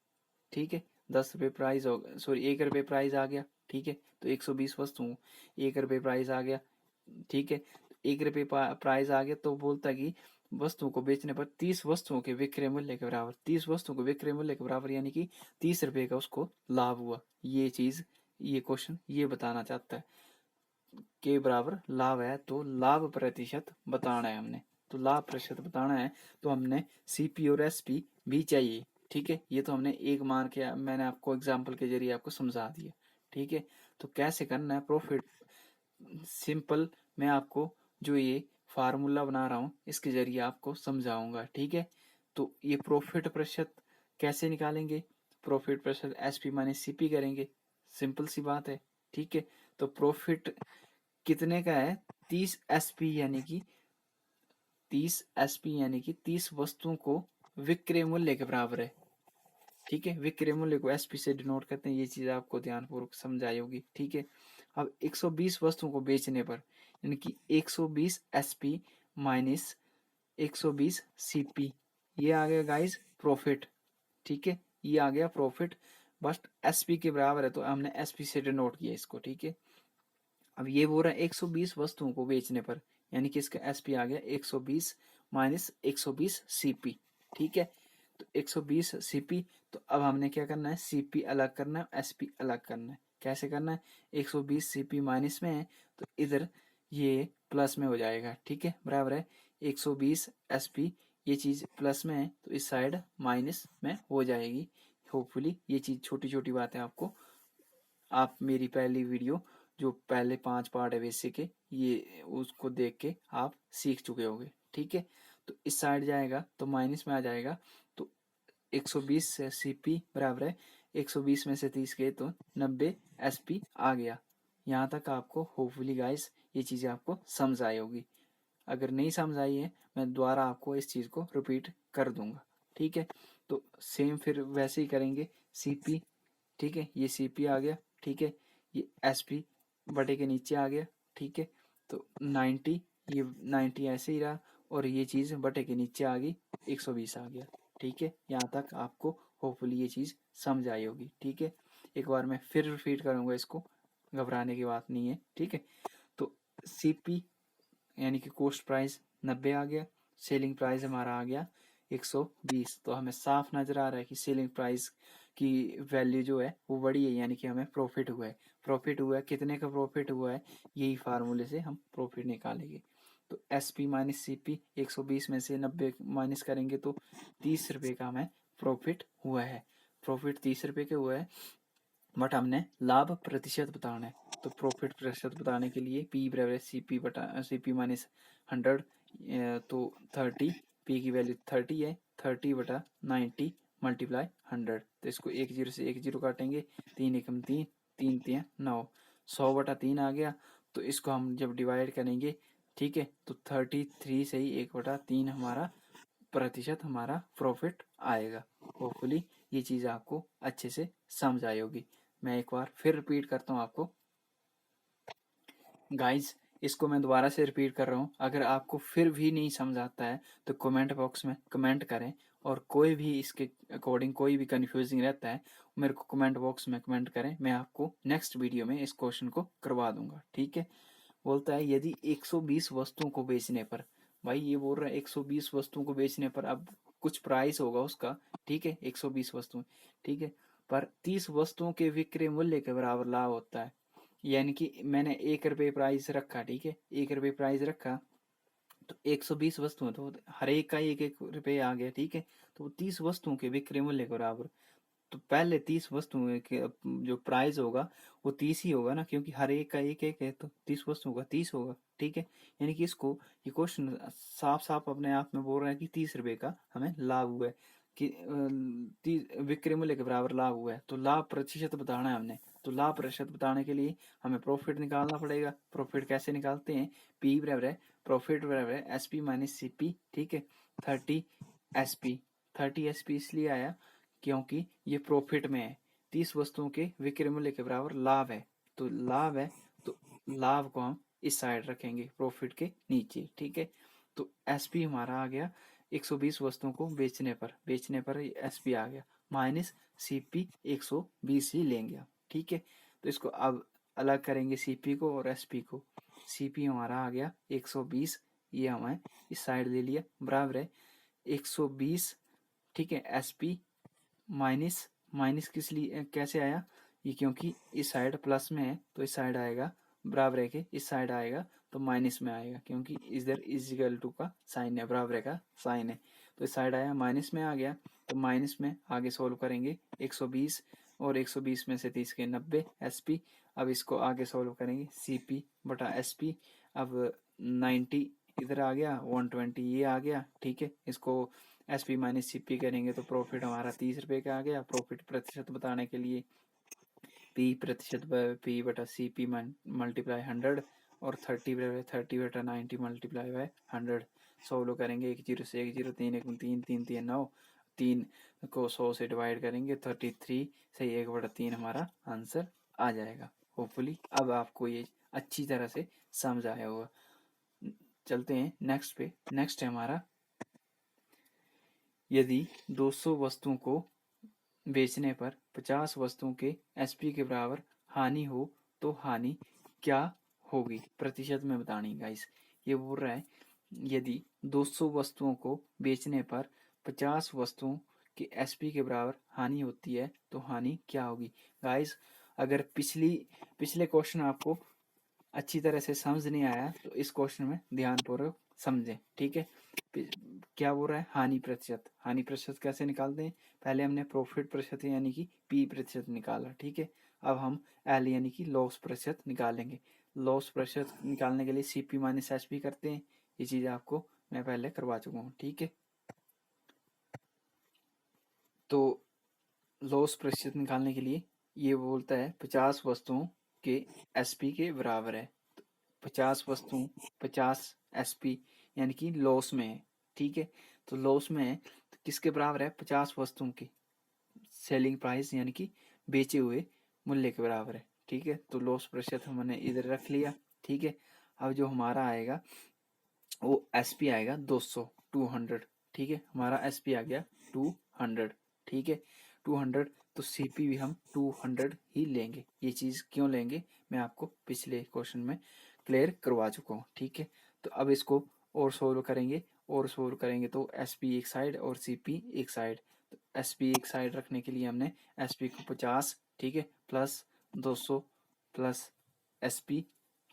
ठीक है। 10 रुपये प्राइस हो, सॉरी 1 रुपये प्राइस आ गया, ठीक है। तो 120 वस्तु 1 रुपये प्राइस आ गया, ठीक है। 1 रुपये प्राइस आ गया तो बोलता है कि वस्तुओं को बेचने पर 30 वस्तुओं के विक्रय मूल्य के बराबर, 30 वस्तुओं के विक्रय मूल्य के बराबर, यानी कि 30 रुपये का उसको लाभ हुआ। ये चीज, ये क्वेश्चन ये बताना चाहता है के बराबर लाभ है तो लाभ प्रतिशत बताना है हमने। तो लाभ प्रतिशत बताना है तो हमने सीपी और एसपी भी चाहिए, ठीक है। ये तो हमने एक मान के, मैंने आपको एग्जाम्पल के जरिए आपको समझा दिया, ठीक है। तो कैसे करना है प्रॉफिट, सिंपल, मैं आपको जो ये फार्मूला बना रहा हूँ इसके जरिए आपको समझाऊंगा, ठीक है। तो ये प्रॉफिट प्रतिशत कैसे निकालेंगे, प्रॉफिट प्रतिशत एसपी माइनस सीपी करेंगे, सिंपल सी बात है, ठीक है। तो प्रॉफिट कितने का है, 30 एसपी, यानी कि 30 एसपी यानी कि 30 वस्तुओं को विक्रय मूल्य के बराबर है, ठीक है। विक्रय मूल्य को एसपी से डिनोट करते हैं, ये चीज आपको ध्यानपूर्वक समझ आई होगी, ठीक है। अब 120 वस्तुओं को बेचने पर यानी कि 120 SP माइनस 120 CP, ये आ गया गाइस प्रॉफिट। ठीक है, ये आ गया प्रॉफिट, बस SP के बराबर है तो हमने SP से डिनोट किया इसको। ठीक है, अब ये बोल रहा है 120 वस्तुओं को बेचने पर, यानी कि इसका SP आ गया 120 माइनस 120 CP। ठीक है, तो 120 CP, तो अब हमने क्या करना है, CP अलग करना है, SP अलग करना है। कैसे करना है, 120 CP माइनस में है तो इधर ये प्लस में हो जाएगा। ठीक है, बराबर है 120 SP, ये चीज प्लस में है तो इस साइड माइनस में हो जाएगी। होपफुली ये चीज छोटी छोटी बातें आपको, आप मेरी पहली वीडियो जो पहले 5 पार्ट है बेसिक के, ये उसको देख के आप सीख चुके होंगे। ठीक है, तो इस साइड जाएगा तो माइनस में आ जाएगा, तो 120 से CP बराबर है 120 में से 30 गए तो 90 SP आ गया। यहाँ तक आपको होपफुली गाइस ये चीज़ें आपको समझ आई होगी। अगर नहीं समझ आई है मैं दोबारा आपको इस चीज़ को रिपीट कर दूंगा। ठीक है, तो सेम फिर वैसे ही करेंगे। CP, ठीक है, ये CP आ गया। ठीक है, ये SP बटे के नीचे आ गया। ठीक है, तो 90, ये 90 ऐसे ही रहा और ये चीज़ बटे के नीचे आ गई, 120 आ गया। ठीक है, यहाँ तक आपको होपफुली ये चीज़ समझ आई होगी। ठीक है, एक बार मैं फिर रिपीट करूँगा इसको, घबराने की बात नहीं है। ठीक है, तो CP यानी कि कॉस्ट प्राइस 90 आ गया, सेलिंग प्राइस हमारा आ गया 120। तो हमें साफ नजर आ रहा है कि सेलिंग प्राइस की वैल्यू जो है वो बड़ी है, यानी कि हमें प्रॉफिट हुआ है। प्रॉफिट हुआ है, कितने का प्रॉफिट हुआ है, यही फार्मूले से हम प्रॉफिट निकालेंगे। तो SP माइनस CP 120 में से 90 माइनस करेंगे तो 30 रुपये का हमें प्रॉफिट हुआ है। प्रॉफिट 30 रुपये के हुआ है, बट हमने लाभ प्रतिशत बताना है। तो प्रॉफिट प्रतिशत बताने के लिए P बराबर CP बटा CP माइनस 100, तो 30, P की वैल्यू 30 है, 30 बटा 90 मल्टीप्लाई 100। तो इसको एक जीरो से एक जीरो काटेंगे, 3 एकम 3, 3 3 9, 100 बटा 3 आ गया। तो इसको हम जब डिवाइड करेंगे, ठीक है, तो 33 से ही 1/3 हमारा प्रतिशत हमारा प्रॉफिट आएगा। होपफुली ये चीज़ आपको अच्छे से समझ आई होगी। मैं एक बार फिर रिपीट करता हूँ आपको गाइज, इसको मैं दोबारा से रिपीट कर रहा हूँ। अगर आपको फिर भी नहीं समझ आता है तो कमेंट बॉक्स में कमेंट करें, और कोई भी इसके अकॉर्डिंग कोई भी कंफ्यूजिंग रहता है मेरे को कमेंट बॉक्स में कमेंट करें, मैं आपको नेक्स्ट वीडियो में इस क्वेश्चन को करवा दूंगा। ठीक है, बोलता है यदि 120 वस्तुओं को बेचने पर, भाई ये बोल रहा है 120 वस्तुओं को बेचने पर, अब कुछ प्राइस होगा उसका। ठीक है, 120 वस्तुएं, ठीक है, पर 30 वस्तुओं के विक्रय मूल्य के बराबर लाभ होता है। यानी कि मैंने 1 रुपये प्राइस रखा, ठीक है, 1 रुपये प्राइस रखा, तो 120 वस्तुएं, तो हर एक का 1 1 रुपये आ गया। ठीक है, तो 30 वस्तुओं के विक्रय मूल्य के बराबर, तो पहले 30 वस्तुओं के जो प्राइस होगा वो 30 ही होगा ना, क्योंकि हर एक का 1 1 है, तो 30 वस्तुओं का 30 होगा। ठीक है, यानी कि इसको, ये क्वेश्चन साफ साफ अपने आप में बोल रहा है कि 30 रुपये का हमें लाभ हुआ है, कि विक्रय मूल्य के बराबर लाभ हुआ है। तो लाभ प्रतिशत बताना है हमने, तो लाभ प्रतिशत बताने के लिए हमें प्रॉफिट निकालना पड़ेगा। प्रॉफिट कैसे निकालते हैं, P बराबर है, प्रॉफिट बराबर है SP माइनस CP। ठीक है, 30 SP, 30 SP इसलिए आया क्योंकि ये प्रॉफिट में है, 30 वस्तुओं के विक्रय मूल्य के बराबर लाभ है। तो लाभ है, तो लाभ को हम इस साइड रखेंगे प्रॉफिट के नीचे। ठीक है, तो SP हमारा आ गया 120 वस्तुओं को बेचने पर, SP आ गया माइनस CP 120 ही लेंगे आप। ठीक है, तो इसको अब अलग करेंगे CP को और SP को। CP हमारा आ गया 120, ये हमें इस साइड ले लिया, बराबर है 120। ठीक है, SP माइनस, माइनस किस लिए कैसे आया, ये क्योंकि इस साइड प्लस में है तो इस साइड आएगा, बराबर है के इस साइड आएगा तो माइनस में आएगा, क्योंकि इधर इजिकल टू का साइन है, बराबर का साइन है, तो इस साइड आया माइनस में आ गया। तो माइनस में आगे सोल्व करेंगे 120, और 120 में से 30 के 90 SP। अब इसको आगे सोल्व करेंगे CP बटा SP। अब 90 इधर आ गया, 120 ये आ गया। ठीक है, इसको SP माइनस CP करेंगे तो प्रॉफिट हमारा 30 रुपये का आ गया। प्रॉफिट प्रतिशत बताने के लिए P प्रतिशत P बटा CP मल्टीप्लाई 100, और 30 बटा 90 मल्टीप्लाई बाय 100। सोल्व करेंगे, 1 जीरो से 1 जीरो, 3 1 3, 3 3 9, 3 को 100 से डिवाइड करेंगे, 33 से 1/3 हमारा आंसर आ जाएगा। होपफुली अब आपको ये अच्छी तरह से समझ आया होगा। चलते हैं नेक्स्ट पे। नेक्स्ट है हमारा, यदि 200 वस्तुओं को बेचने पर 50 वस्तुओं के एसपी के बराबर हानि हो तो हानि क्या होगी, प्रतिशत में बतानी गाइस। ये बोल रहा है यदि 200 वस्तुओं को बेचने पर 50 वस्तुओं के एसपी के बराबर हानि होती है तो हानि क्या होगी। गाइस अगर पिछले क्वेश्चन आपको अच्छी तरह से समझ नहीं आया तो इस क्वेश्चन में ध्यानपूर्वक समझें, ठीक है। क्या बोल रहा है, हानि प्रतिशत। हानि प्रतिशत कैसे निकालते हैं, पहले हमने प्रॉफिट प्रतिशत यानी कि पी प्रतिशत निकाला, ठीक है। अब हम एल यानी कि लॉस प्रतिशत निकालेंगे। लॉस प्रतिशत निकालने के लिए सीपी माइनस एसपी करते हैं। ये चीज आपको मैं पहले करवा चुका हूँ, ठीक है। तो लॉस प्रतिशत निकालने के लिए ये बोलता है 50 वस्तुओं के एसपी के बराबर है। 50 वस्तुओं 50 एसपी यानी कि लॉस में है, ठीक है। तो लॉस में है तो किसके बराबर है, 50 वस्तुओं की सेलिंग प्राइस यानी कि बेचे हुए मूल्य के बराबर है, ठीक है। तो लॉस प्रतिशत हमने इधर रख लिया, ठीक है। अब जो हमारा आएगा वो एसपी आएगा 200, 200, ठीक है। हमारा एसपी आ गया 200, ठीक है। 200 तो सीपी भी हम 200 ही लेंगे। ये चीज क्यों लेंगे मैं आपको पिछले क्वेश्चन में क्लियर करवा चुका हूँ, ठीक है। तो अब इसको और सोल्व करेंगे, और सोल्व करेंगे तो एसपी एक साइड और सीपी एक साइड। तो एसपी एक साइड रखने के लिए हमने एसपी को 50, ठीक है, प्लस 200 प्लस एसपी,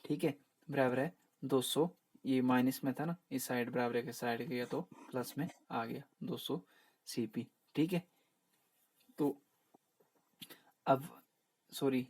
ठीक है, बराबर है 200। ये माइनस में था ना, इस साइड बराबर के साइड गया तो प्लस में आ गया 200 सीपी, ठीक है। तो अब सॉरी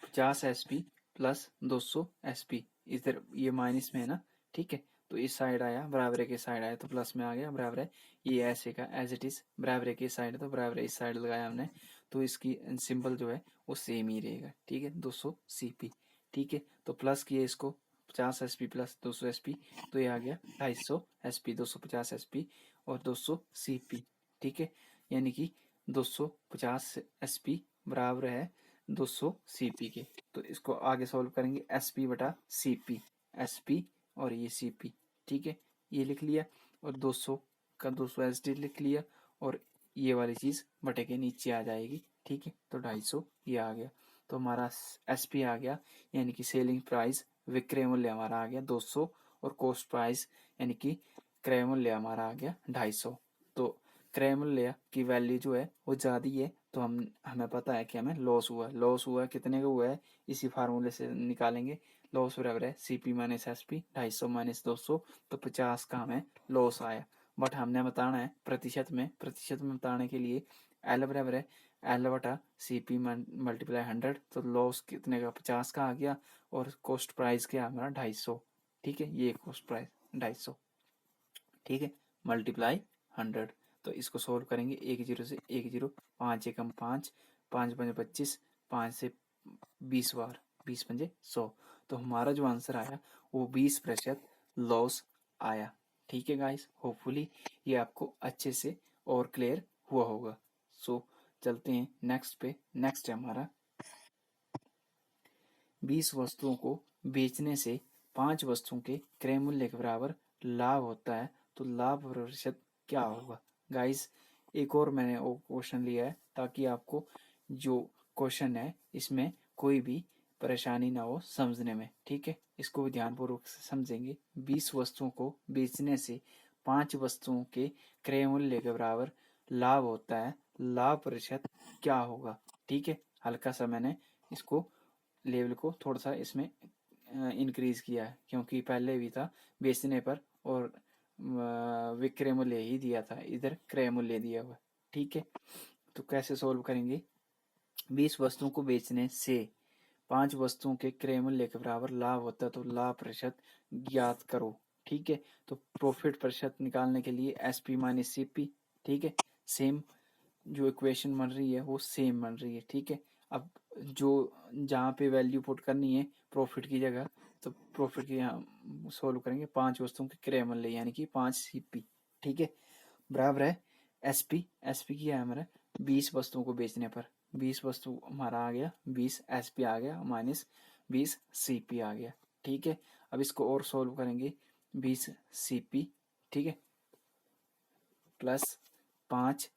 50 एसपी प्लस 200 एसपी, इधर ये माइनस में है ना, ठीक है। तो इस साइड आया बराबर के साइड आया तो प्लस में आ गया, बराबर है ये ऐसे का एज इट इज, बराबर के साइड तो बराबर इस साइड लगाया हमने तो इसकी सिंबल जो है वो सेम ही रहेगा, ठीक है, 200 सीपी, ठीक है। तो प्लस किए इसको 50 एसपी प्लस 200 एसपी तो ये आ गया 250 एसपी, 250 एसपी और 200 सीपी, ठीक है। यानी कि 250 एसपी बराबर है 200 सीपी के। तो इसको आगे सॉल्व करेंगे एसपी बटा सीपी, एसपी और ये सीपी, ठीक है, ये लिख लिया। और 200 का 200 एसडी लिख लिया और ये वाली चीज बटे के नीचे आ जाएगी, ठीक है। तो 250 ये आ गया। तो हमारा एसपी आ गया यानी कि सेलिंग प्राइस, विक्रय मूल्य हमारा आ गया 200 और कॉस्ट प्राइस यानी कि क्रय मूल्य हमारा आ गया 250। तो क्रय मूल्य की वैल्यू जो है वो ज़्यादा है तो हमें पता है कि हमें लॉस हुआ है। लॉस हुआ है कितने का हुआ है, इसी फार्मूले से निकालेंगे। लॉस बराबर है सीपी माइनस एसपी, 250 माइनस 200 तो 50 का हमें लॉस आया। बट हमने बताना है प्रतिशत में, प्रतिशत में बताने के लिए एल बराबर है एल बटा सी पी मल्टीप्लाई 100, तो लॉस कितने का 50 का आ गया और कॉस्ट प्राइस क्या हमारा 250, ठीक है। ये कॉस्ट प्राइस 250, ठीक है, मल्टीप्लाई 100। तो इसको सोल्व करेंगे, एक जीरो से एक जीरो, 5 एकम 5, 5 पंजे 25, 5 से 20 बार, 20 पंजे 100। तो हमारा जो आंसर आया वो 20% लॉस आया, ठीक है गाइस। होपफुली ये आपको अच्छे से और क्लियर हुआ होगा। सो चलते हैं नेक्स्ट पे। नेक्स्ट है हमारा 20 वस्तुओं को बेचने से 5 वस्तुओं के क्रय मूल्य के बराबर लाभ होता है तो लाभ प्रतिशत क्या होगा। गाइस एक और मैंने वो क्वेश्चन लिया है ताकि आपको जो क्वेश्चन है इसमें कोई भी परेशानी ना हो समझने में, ठीक है। इसको भी ध्यानपूर्वक से समझेंगे। 20 वस्तुओं को बेचने से 5 वस्तुओं के क्रय मूल्य के बराबर लाभ होता है, लाभ प्रतिशत क्या होगा, ठीक है। हल्का सा मैंने इसको लेवल को थोड़ा सा इसमें इंक्रीज किया है क्योंकि पहले भी था बेचने पर और विक्रय मूल्य ही दिया था, इधर क्रय मूल्य दिया हुआ, ठीक है। तो कैसे सोल्व करेंगे, 20 वस्तुओं को बेचने से 5 वस्तुओं के क्रय मूल्य के बराबर लाभ होता है तो लाभ प्रतिशत ज्ञात करो, ठीक है। तो प्रॉफिट प्रतिशत निकालने के लिए एसपी माइनस सीपी, ठीक है। सेम जो इक्वेशन बन रही है वो सेम बन रही है, ठीक है। अब जो जहाँ पे वैल्यू पुट करनी है प्रॉफिट की जगह तो प्रॉफिट की यहाँ सोल्व करेंगे 5 वस्तुओं के क्रय मूल्य यानी कि 5 सीपी, ठीक है, बराबर है एसपी, एसपी किया है हमारा 20 वस्तुओं को बेचने पर 20 वस्तु हमारा आ गया, 20 SP आ गया माइनस 20 CP आ गया। ठीक है, अब इसको और सोल्व करेंगे, 20 CP, ठीक है, प्लस 5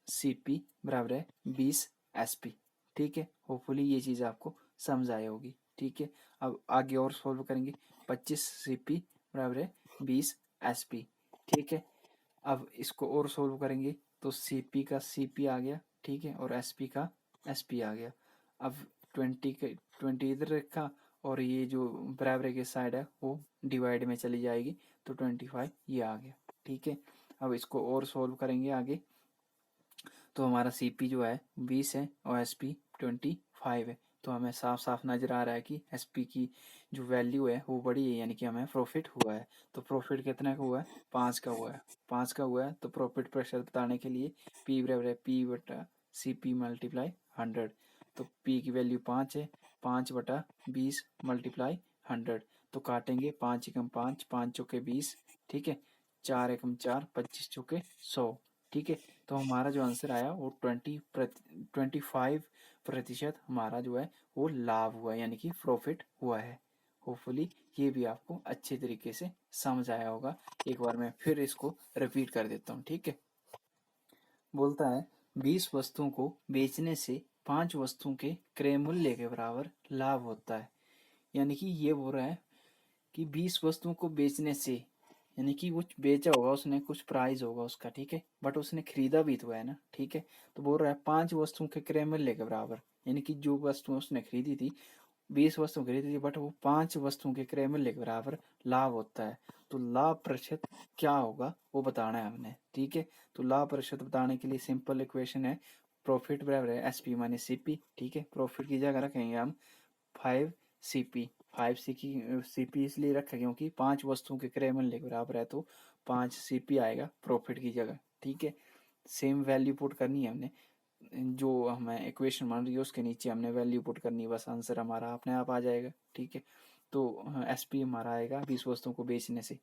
CP बराबर है 20 SP। ठीक है, होपफुली ये चीज़ आपको समझ आई होगी। ठीक है, अब आगे और सोल्व करेंगे, 25 CP बराबर है 20 SP। ठीक है, अब इसको और सोल्व करेंगे तो CP का CP आ गया, ठीक है, और SP का SP आ गया। अब 20 इधर रखा और ये जो बराबर के साइड है वो डिवाइड में चली जाएगी, तो 25 ये आ गया। ठीक है, अब इसको और सोल्व करेंगे आगे, तो हमारा CP जो है 20 है और SP 25 है, तो हमें साफ साफ नज़र आ रहा है कि SP की जो वैल्यू है वो बड़ी है, यानी कि हमें प्रॉफिट हुआ है। तो प्रॉफिट कितने का हुआ है? 5 का हुआ है। 5 का हुआ है तो प्रॉफिट प्रतिशत बताने के लिए P बराबर है P बटा CP मल्टीप्लाई 100। तो P की वैल्यू 5 है, 5 बटा 20 मल्टीप्लाई 100। तो काटेंगे, 5 एकम 5, 5 चौके 20, ठीक है, 4 एकम 4, 25 चौके 100। ठीक है, तो हमारा जो आंसर आया वो 25% हमारा जो है वो लाभ हुआ है, यानी कि प्रॉफिट हुआ है। होपफुली ये भी आपको अच्छे तरीके से समझ आया होगा। एक बार मैं फिर इसको रिपीट कर देता हूँ। ठीक है, बोलता है 20 वस्तुओं को बेचने से 5 वस्तुओं के क्रय मूल्य के बराबर लाभ होता है। यानी कि ये बोल रहा है कि 20 वस्तुओं को बेचने से, यानी कि कुछ बेचा होगा उसने, कुछ प्राइस होगा उसका, ठीक है, बट उसने खरीदा भी तो है ना। ठीक है, तो बोल रहा है 5 वस्तुओं के क्रय मूल्य के बराबर, यानी कि जो वस्तु उसने खरीदी थी, 20 वस्तु खरीदी थी, बट वो 5 वस्तुओं के क्रय मूल्य के बराबर लाभ होता है। तो लाभ प्रतिशत क्या होगा वो बताना है हमने। ठीक है, तो लाभ प्रतिशत बताने के लिए सिंपल इक्वेशन है, प्रॉफिट बराबर है SP माइनस CP। ठीक है, प्रॉफिट की जगह रखेंगे हम 5CP। 5CP इसलिए रखा क्योंकि 5 वस्तुओं के क्रय मूल्य के बराबर है, तो 5CP आएगा प्रॉफिट की जगह। ठीक है, सेम वैल्यू पुट करनी है हमने, जो हमें इक्वेशन बन रही है उसके नीचे हमने वैल्यू पुट करनी है, बस आंसर हमारा अपने आप आ जाएगा। ठीक है, तो SP हमारा आएगा 20 वस्तुओं को बेचने से,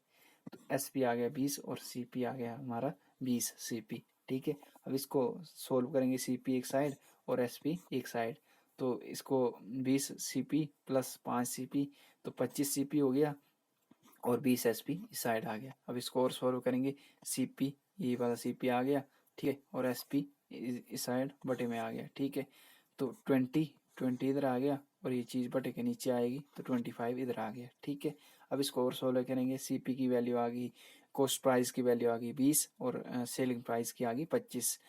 तो SP आ गया 20 और CP आ गया हमारा 20 CP। ठीक है, अब इसको सोल्व करेंगे, CP एक साइड और SP एक साइड, तो इसको 20 CP प्लस 5 CP, तो 25 CP हो गया और 20 SP इस साइड आ गया। अब इसको और सॉल्व करेंगे, CP ये वाला CP आ गया, ठीक है, और SP इस साइड बटे में आ गया। ठीक है, तो 20 इधर आ गया और ये चीज़ बटे के नीचे आएगी, तो 25 इधर आ गया। ठीक है, अब इसको और सोल्व करेंगे, CP की वैल्यू आ गई, कॉस्ट प्राइस की वैल्यू आ गई 20 और सेलिंग प्राइस की आ गई 25।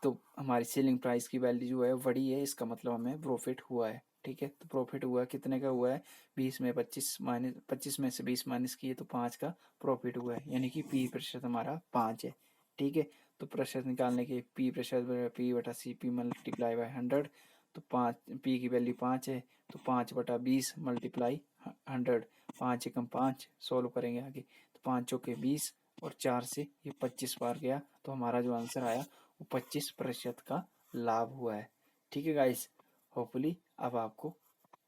तो हमारी सेलिंग प्राइस की वैल्यू जो है बड़ी है, इसका मतलब हमें प्रॉफिट हुआ है। ठीक है, तो प्रॉफिट हुआ कितने का हुआ है? 20 में 25 माइनस, 25 में से 20 माइनस किए तो 5 का प्रॉफिट हुआ है, यानी कि P प्रतिशत हमारा 5 है। ठीक है, तो प्रतिशत निकालने के P प्रतिशत P बटा CP मल्टीप्लाई बाय 100, तो 5 P की वैल्यू 5 है, तो 5 बटा 20 मल्टीप्लाई 100, 5 एकम 5, सोल्व करेंगे आगे, तो 5 चौके 20 और 4 से ये 25 बार गया, तो हमारा जो आंसर आया वो 25% का लाभ हुआ है। ठीक है गाइस, होपफुली अब आपको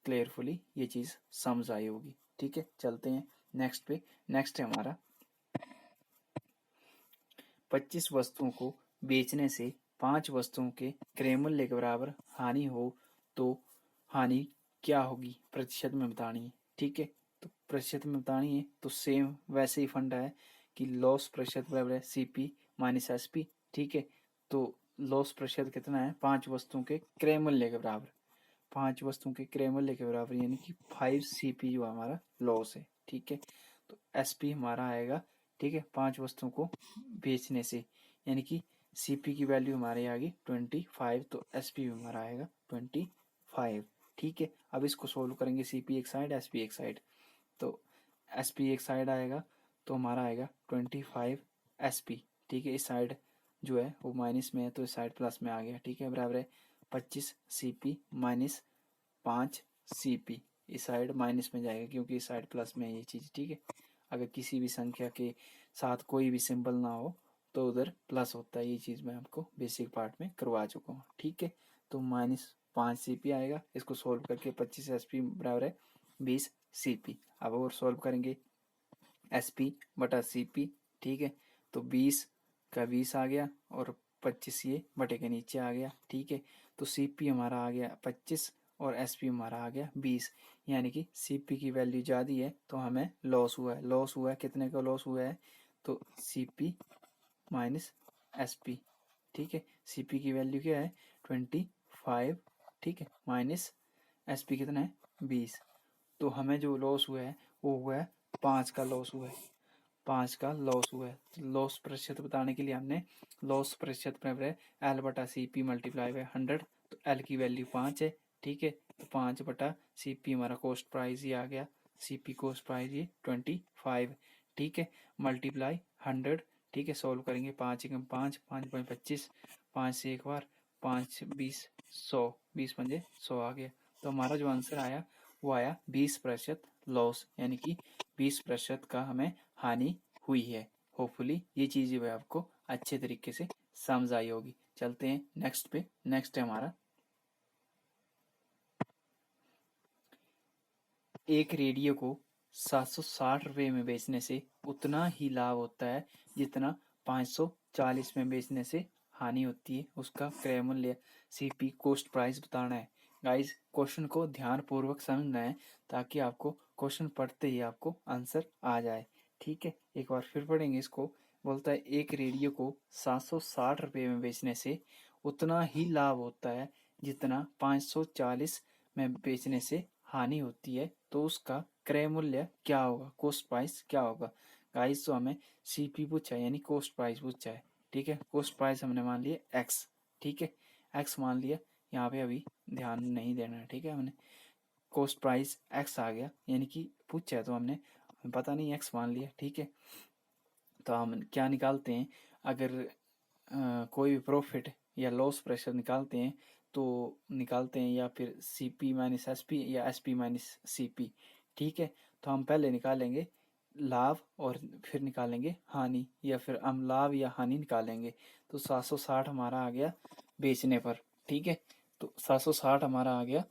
क्लियरफुली ये चीज़ समझ आई होगी। ठीक है, चलते हैं नेक्स्ट पे। नेक्स्ट है हमारा 25 वस्तुओं को बेचने से 5 वस्तुओं के क्रय मूल्य के बराबर हानि हो तो हानि क्या होगी प्रतिशत में बतानी है। ठीक है, तो प्रतिशत में बतानी है तो सेम वैसे ही फंडा है कि लॉस प्रतिशत बराबर है CP माइनस SP। ठीक है, तो लॉस प्रतिशत कितना है? 5 वस्तुओं के क्रय मूल्य के बराबर, 5 वस्तुओं के क्रय मूल्य के बराबर, यानी कि 5CP जो हमारा लॉस है। ठीक है, तो SP हमारा आएगा, ठीक है, 5 वस्तुओं को बेचने से, यानी कि CP की वैल्यू हमारी आ गई 25, तो SP भी हमारा आएगा 25। ठीक है, अब इसको सोल्व करेंगे, CP एक साइड SP एक साइड, तो SP एक साइड आएगा तो हमारा आएगा 25 SP। ठीक है, इस साइड जो है वो माइनस में है तो इस साइड प्लस में आ गया। ठीक है, बराबर है 25 CP माइनस 5 CP, इस साइड माइनस में जाएगा क्योंकि इस साइड प्लस में है ये चीज़। ठीक है, अगर किसी भी संख्या के साथ कोई भी सिंबल ना हो तो उधर प्लस होता है, ये चीज़ मैं आपको बेसिक पार्ट में करवा चुका हूँ। ठीक है, तो -5 CP आएगा, इसको सोल्व करके 25 SP बराबर है 20 CP। अब और सोल्व करेंगे, SP बटा CP। ठीक है, तो 20 का 20 आ गया और 25 ये बटे के नीचे आ गया। ठीक है, तो CP हमारा आ गया 25 और SP हमारा आ गया 20, यानी कि CP की वैल्यू ज़्यादा है तो हमें लॉस हुआ है। लॉस हुआ है, कितने का लॉस हुआ है? तो CP माइनस SP। ठीक है, CP की वैल्यू क्या है? 25। ठीक है, माइनस SP कितना है? 20। तो हमें जो लॉस हुआ है वो हुआ है 5 का लॉस हुआ है। 5 का लॉस हुआ है। तो लॉस प्रतिशत बताने के लिए हमने लॉस प्रतिशत बराबर है L बटा CP मल्टीप्लाई बाय 100। तो L की वैल्यू 5 है। ठीक है, तो 5 बटा CP हमारा कॉस्ट प्राइस ही आ गया। CP कॉस्ट प्राइस ये 25। ठीक है, मल्टीप्लाई 100। ठीक है, सॉल्व करेंगे। 5 एकम 5, 5 पॉइंट 25, 5 से एक बार 5 20 100, 20 पंजे 100 आ गया। तो हमारा जो आंसर आया वो आया 20% लॉस, यानी कि 20% का हमें हानि हुई है। होपफुली ये चीज़ जो है आपको अच्छे तरीके से समझ आई होगी। चलते हैं नेक्स्ट पे। नेक्स्ट है हमारा, एक रेडियो को 760 रुपये में बेचने से उतना ही लाभ होता है जितना 540 में बेचने से हानि होती है। उसका क्रय मूल्य CP कॉस्ट प्राइस बताना है। गाइस, क्वेश्चन को ध्यान पूर्वक समझना है ताकि आपको क्वेश्चन पढ़ते ही आपको आंसर आ जाए। ठीक है, एक बार फिर पढ़ेंगे इसको। बोलता है एक रेडियो को 760 रुपये में बेचने से उतना ही लाभ होता है जितना 540 में बेचने से हानि होती है। तो उसका क्रय मूल्य क्या होगा? कॉस्ट प्राइस क्या होगा? गाइस, तो हमें CP पूछा है, यानी कॉस्ट प्राइस पूछा है। ठीक है, कॉस्ट प्राइस हमने मान लिया X। ठीक है, X मान लिया। यहाँ पे अभी ध्यान नहीं देना है। ठीक है, हमने कॉस्ट प्राइस X आ गया, यानी कि पूछा है तो हमने पता नहीं X मान लिया। ठीक है, तो हम क्या निकालते हैं? अगर कोई भी प्रॉफिट या लॉस प्रेशर निकालते हैं तो निकालते हैं या फिर CP माइनस SP या SP माइनस CP। ठीक है, तो हम पहले निकालेंगे लाभ और फिर निकालेंगे हानि, या फिर हम लाभ या हानि निकालेंगे। तो 760 हमारा आ गया बेचने पर। ठीक है, तो 760 हमारा आ गया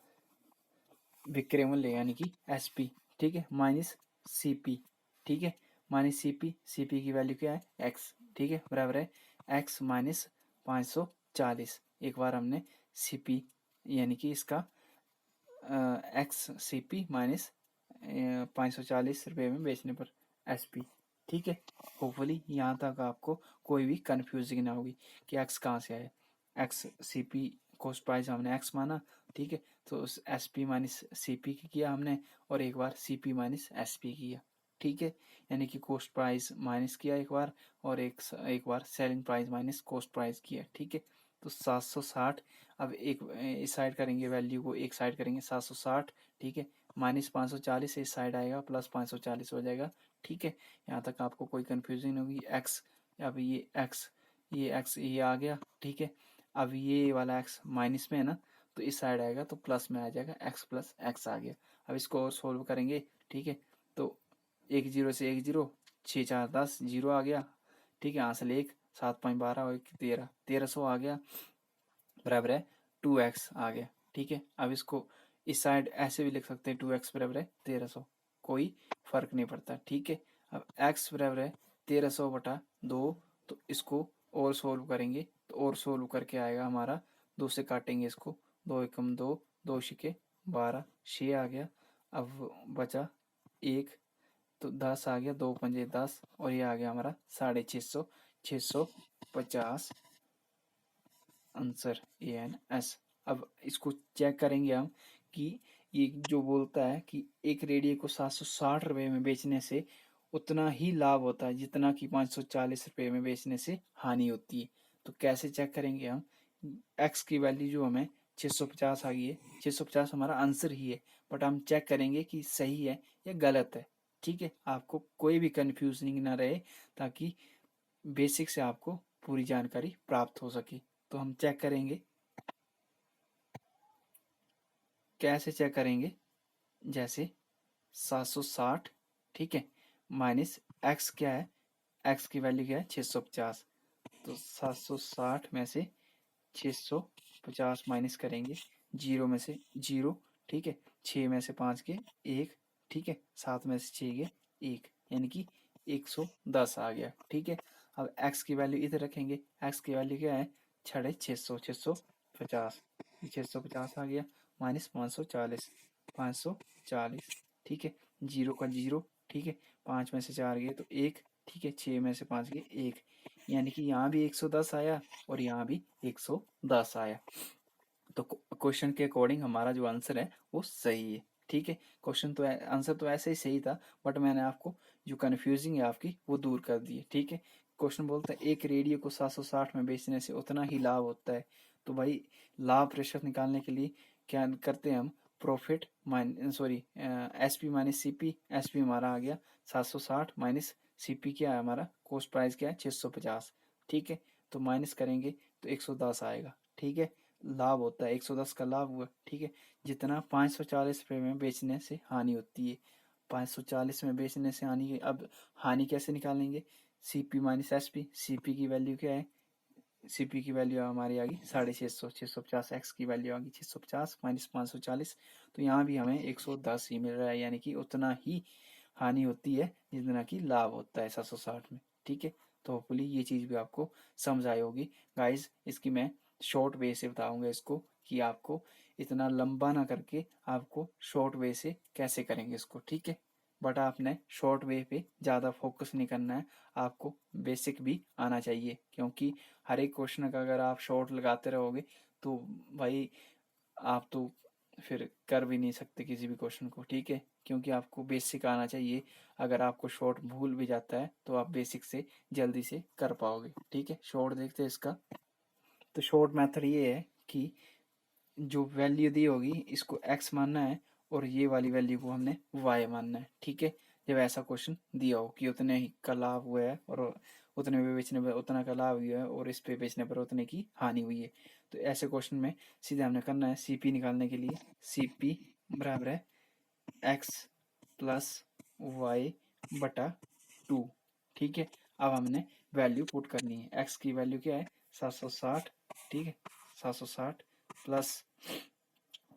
विक्रय मूल्य, यानी कि SP। ठीक है, माइनस CP। ठीक है, माइनस CP की वैल्यू क्या है? X। ठीक है, बराबर है X माइनस 540। एक बार हमने CP यानी कि इसका X CP माइनस 540 रुपये में बेचने पर SP। ठीक है, होपफुली यहाँ तक आपको कोई भी कन्फ्यूजिंग ना होगी कि X कहाँ से आया। X CP कॉस्ट प्राइस हमने X माना। ठीक है, तो उस SP माइनस CP की किया हमने, और एक बार CP माइनस SP किया। ठीक है, यानी कि कॉस्ट प्राइस माइनस किया एक बार, और एक बार selling price minus cost price किया। ठीक है, तो 760। अब एक इस साइड करेंगे, वैल्यू को एक साइड करेंगे 760। ठीक है, माइनस 540 इस साइड आएगा, प्लस 540 हो जाएगा। ठीक है, यहाँ तक आपको कोई कन्फ्यूजन नहीं होगी। X, अब ये X ये आ गया। ठीक है, अब ये वाला X माइनस में है ना, तो इस साइड आएगा तो प्लस में आ जाएगा, X प्लस X आ गया। अब इसको और सोल्व करेंगे। ठीक है, तो एक जीरो से एक जीरो, 6 4 10, जीरो आ गया। ठीक है, हासिल 1, 7 5 12 और 13, 1300 आ गया, बराबर है 2x आ गया। ठीक है, अब इसको इस साइड ऐसे भी लिख सकते हैं, 2x बराबर है 1300, कोई फर्क नहीं पड़ता। ठीक है, अब x बराबर है 1300 बटा 2। तो इसको और सोल्व करेंगे, तो और सोल्व करके आएगा हमारा, 2 से काटेंगे इसको, 2 एकम 2, 2 छिके 12, 6 आ गया। अब बचा 1, तो 10 आ गया, 2 पंजे 10, और ये आ गया हमारा 650, 650 आंसर ANS। अब इसको चेक करेंगे हम कि ये जो बोलता है कि एक रेडियो को 760 रुपये में बेचने से उतना ही लाभ होता है जितना कि 540 रुपये में बेचने से हानि होती है। तो कैसे चेक करेंगे हम? X की वैल्यू जो हमें 650 आ गई है, 650 हमारा आंसर ही है, बट हम चेक करेंगे कि सही है या गलत है। ठीक है, आपको कोई भी कंफ्यूजनिंग ना रहे, ताकि बेसिक से आपको पूरी जानकारी प्राप्त हो सके। तो हम चेक करेंगे, कैसे चेक करेंगे? जैसे 760, ठीक है, माइनस X क्या है? X की वैल्यू क्या है? 650। तो 760 में से 650 माइनस करेंगे, जीरो में से जीरो। ठीक है, 6 में से 5 के 1। ठीक है, 7 में से 6 के 1, यानी कि 110 आ गया। ठीक है, अब x की वैल्यू इधर रखेंगे, x की वैल्यू क्या है 650, 650, 650 आ गया माइनस 540, 540, ठीक है, जीरो का जीरो, ठीक है, 5 में से 4 गए तो 1, ठीक है, 6 में से 5 गए 1, यानी कि यहाँ भी 110 आया और यहाँ भी 110 आया। तो क्वेश्चन के अकॉर्डिंग हमारा जो आंसर है वो सही है, ठीक है। क्वेश्चन तो आंसर तो ऐसे ही सही था, बट मैंने आपको जो कन्फ्यूजिंग है आपकी वो दूर कर दी है, ठीक है। क्वेश्चन बोलता है एक रेडियो को 760 में बेचने से उतना ही लाभ होता है। तो भाई लाभ प्रतिशत निकालने के लिए क्या करते हैं हम, profit S P minus C P, S P हमारा आ गया 760 माइनस सी पी क्या है हमारा कॉस्ट प्राइस क्या है 650, ठीक है। तो माइनस करेंगे तो 110 आएगा, ठीक है। लाभ होता है 110 का लाभ हुआ, ठीक है। जितना 540 रुपये में बेचने से हानि होती है, 540 में बेचने से हानि है। अब हानि कैसे निकालेंगे, C P minus S P, C P की वैल्यू क्या है, सी पी की वैल्यू हमारी आ गई 650, 650, एक्स की वैल्यू आ गई 650 माइनस 540, तो यहाँ भी हमें 110 ही मिल रहा है, यानी कि उतना ही हानि होती है जितना कि लाभ होता है 760 में, ठीक है। तो होपफुली ये चीज़ भी आपको समझ आई होगी गाइज। इसकी मैं शॉर्ट वे से बताऊंगा इसको, कि आपको इतना लंबा ना करके आपको शॉर्ट वे से कैसे करेंगे इसको, ठीक है। बट आपने शॉर्ट वे पे ज़्यादा फोकस नहीं करना है, आपको बेसिक भी आना चाहिए, क्योंकि हर एक क्वेश्चन का अगर आप शॉर्ट लगाते रहोगे तो भाई आप तो फिर कर भी नहीं सकते किसी भी क्वेश्चन को, ठीक है। क्योंकि आपको बेसिक आना चाहिए, अगर आपको शॉर्ट भूल भी जाता है तो आप बेसिक से जल्दी से कर पाओगे, ठीक है। शॉर्ट देखते हैं इसका। तो शॉर्ट मेथड ये है कि जो वैल्यू दी होगी इसको x मानना है और ये वाली वैल्यू को हमने y मानना है, ठीक है। जब ऐसा क्वेश्चन दिया हो कि उतने ही का लाभ हुआ है और उतने पे बेचने पर उतना का लाभ हुआ है और इस पे बेचने पर उतने की हानि हुई है, तो ऐसे क्वेश्चन में सीधे हमने करना है CP निकालने के लिए CP बराबर है x प्लस वाई बटा 2, ठीक है। अब हमने वैल्यू पुट करनी है, x की वैल्यू क्या है 760, ठीक है, 760 प्लस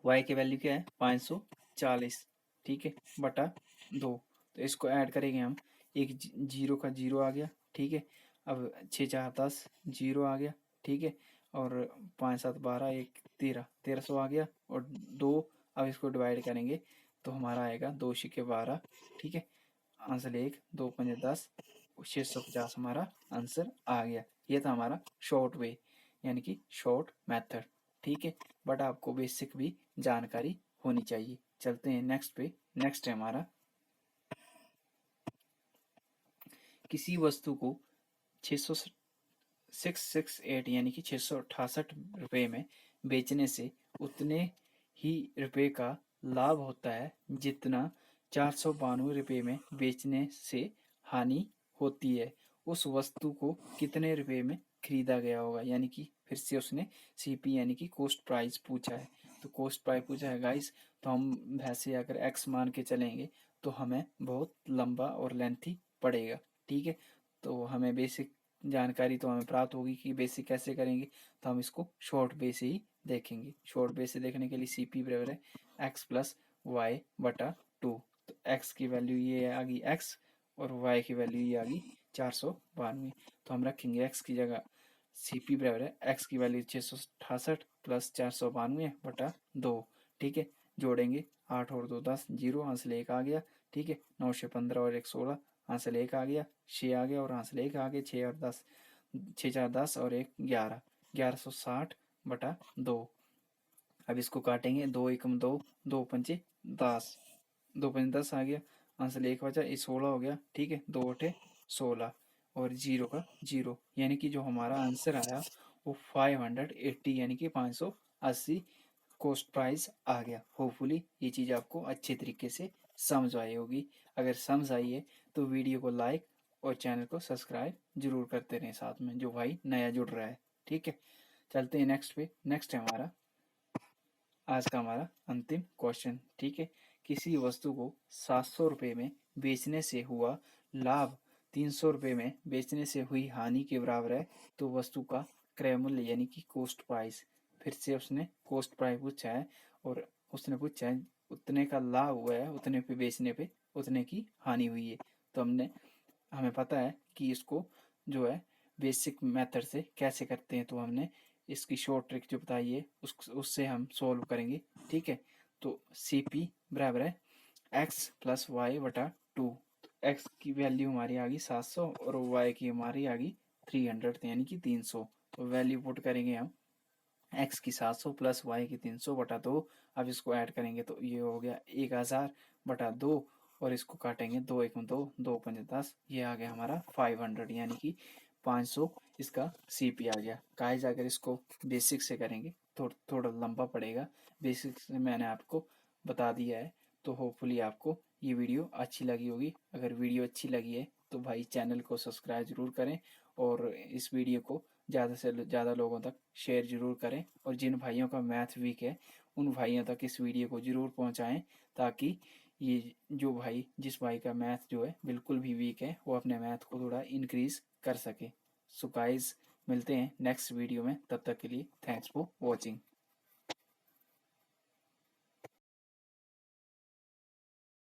y की वैल्यू क्या है 540, ठीक है, बटा 2। तो इसको ऐड करेंगे हम, एक जीरो का जीरो आ गया, ठीक है। अब 6 4 10 जीरो आ गया, ठीक है, और 5 7 12 1 13, 1300 आ गया और 2। अब इसको डिवाइड करेंगे तो हमारा आएगा 2 छिके 12, ठीक है। आंसर 1 2 5 10, 650 हमारा आंसर आ गया। ये था हमारा शॉर्ट वे, यानी कि शॉर्ट मेथड, ठीक है। बट आपको बेसिक भी जानकारी होनी चाहिए। चलते हैं नेक्स्ट पे। नेक्स्ट है हमारा, किसी वस्तु को 668 यानी कि 668 रुपये में बेचने से उतने ही रुपये का लाभ होता है जितना 492 रुपये में बेचने से हानि होती है। उस वस्तु को कितने रुपये में खरीदा गया होगा, यानी कि फिर से उसने सीपी यानी कि कॉस्ट प्राइस पूछा है। तो कॉस्ट प्राइस पूछा है गाइस, तो हम वैसे अगर एक्स मान के चलेंगे तो हमें बहुत लंबा और लेंथी पड़ेगा, ठीक है। तो हमें बेसिक जानकारी तो हमें प्राप्त होगी कि बेसिक कैसे करेंगे, तो हम इसको शॉर्ट वे से ही देखेंगे। शॉर्ट वे से देखने के लिए सी पी बराबर है एक्स प्लस वाई बटा 2। तो एक्स की वैल्यू ये आ गई एक्स और वाई की वैल्यू ये आ गई 492। तो हम रखेंगे एक्स की जगह सी पी बराबर है एक्स की वैल्यू 668 प्लस 492 बटा 2, ठीक है। जोड़ेंगे 8 और 2 10, जीरो, हासिल 1 आ गया, ठीक है। 9 से 15 और 1 16, हासिल 1 आ गया, 6 आ गया और हासिल 1 आ गया, 6 और 10, 6 4 10 और 1 11, 1160 बटा 2। अब इसको काटेंगे, 2 एकम 2, 2 पंचे 10, 2 पंचे 10 आ गया, आंसर 1 बचा, ये 16 हो गया, ठीक है। 2 अठे 16 और जीरो का जीरो, यानी कि जो हमारा आंसर आया वो 580 यानी कि 580 कॉस्ट प्राइस आ गया। होपफुली ये चीज़ आपको अच्छे तरीके से समझ आई होगी। अगर समझ आई है तो वीडियो को लाइक और चैनल को सब्सक्राइब जरूर करते रहें साथ में, जो भाई नया जुड़ रहा है, ठीक है। चलते हैं नेक्स्ट पे। नेक्स्ट है हमारा आज का हमारा अंतिम क्वेश्चन, ठीक है। किसी वस्तु को 700 रुपये में बेचने से हुआ लाभ 300 रुपये में बेचने से हुई हानि के बराबर है, तो वस्तु का क्रय मूल्य यानी कि कॉस्ट प्राइस। फिर से उसने कॉस्ट प्राइस पूछा है और उसने पूछा है उतने का लाभ हुआ है, उतने पे बेचने पे उतने की हानि हुई है। तो हमें पता है कि इसको जो है बेसिक मेथड से कैसे करते हैं, तो हमने इसकी शॉर्ट ट्रिक जो बताई है उससे हम सोल्व करेंगे। ठीक है, तो सी पी बराबर है एक्स प्लस वाई बटा 2। तो एक्स की वैल्यू हमारी आ गई 700 और वाई की हमारी आ गई 300 यानी कि 300। तो वैल्यू पुट करेंगे हम एक्स की 700 प्लस वाई की 300 बटा 2। अब इसको ऐड करेंगे तो ये हो गया 1000 बटा 2 और इसको काटेंगे 2 1 2 2 5 10, ये आ गया हमारा 500 यानी कि 500 इसका सीपी आ गया। गाइस अगर इसको बेसिक से करेंगे थोड़ा लंबा पड़ेगा, बेसिक से मैंने आपको बता दिया है। तो होपफुली आपको ये वीडियो अच्छी लगी होगी। अगर वीडियो अच्छी लगी है तो भाई चैनल को सब्सक्राइब जरूर करें और इस वीडियो को ज़्यादा से ज़्यादा लोगों तक शेयर जरूर करें। और जिन भाइयों का मैथ वीक है उन भाइयों तक इस वीडियो को ज़रूर पहुंचाएं, ताकि ये जो भाई जिस भाई का मैथ जो है बिल्कुल भी वीक है वो अपने मैथ को थोड़ा इंक्रीज कर सके। सो गाइस मिलते हैं नेक्स्ट वीडियो में, तब तक के लिए थैंक्स फॉर वॉचिंग।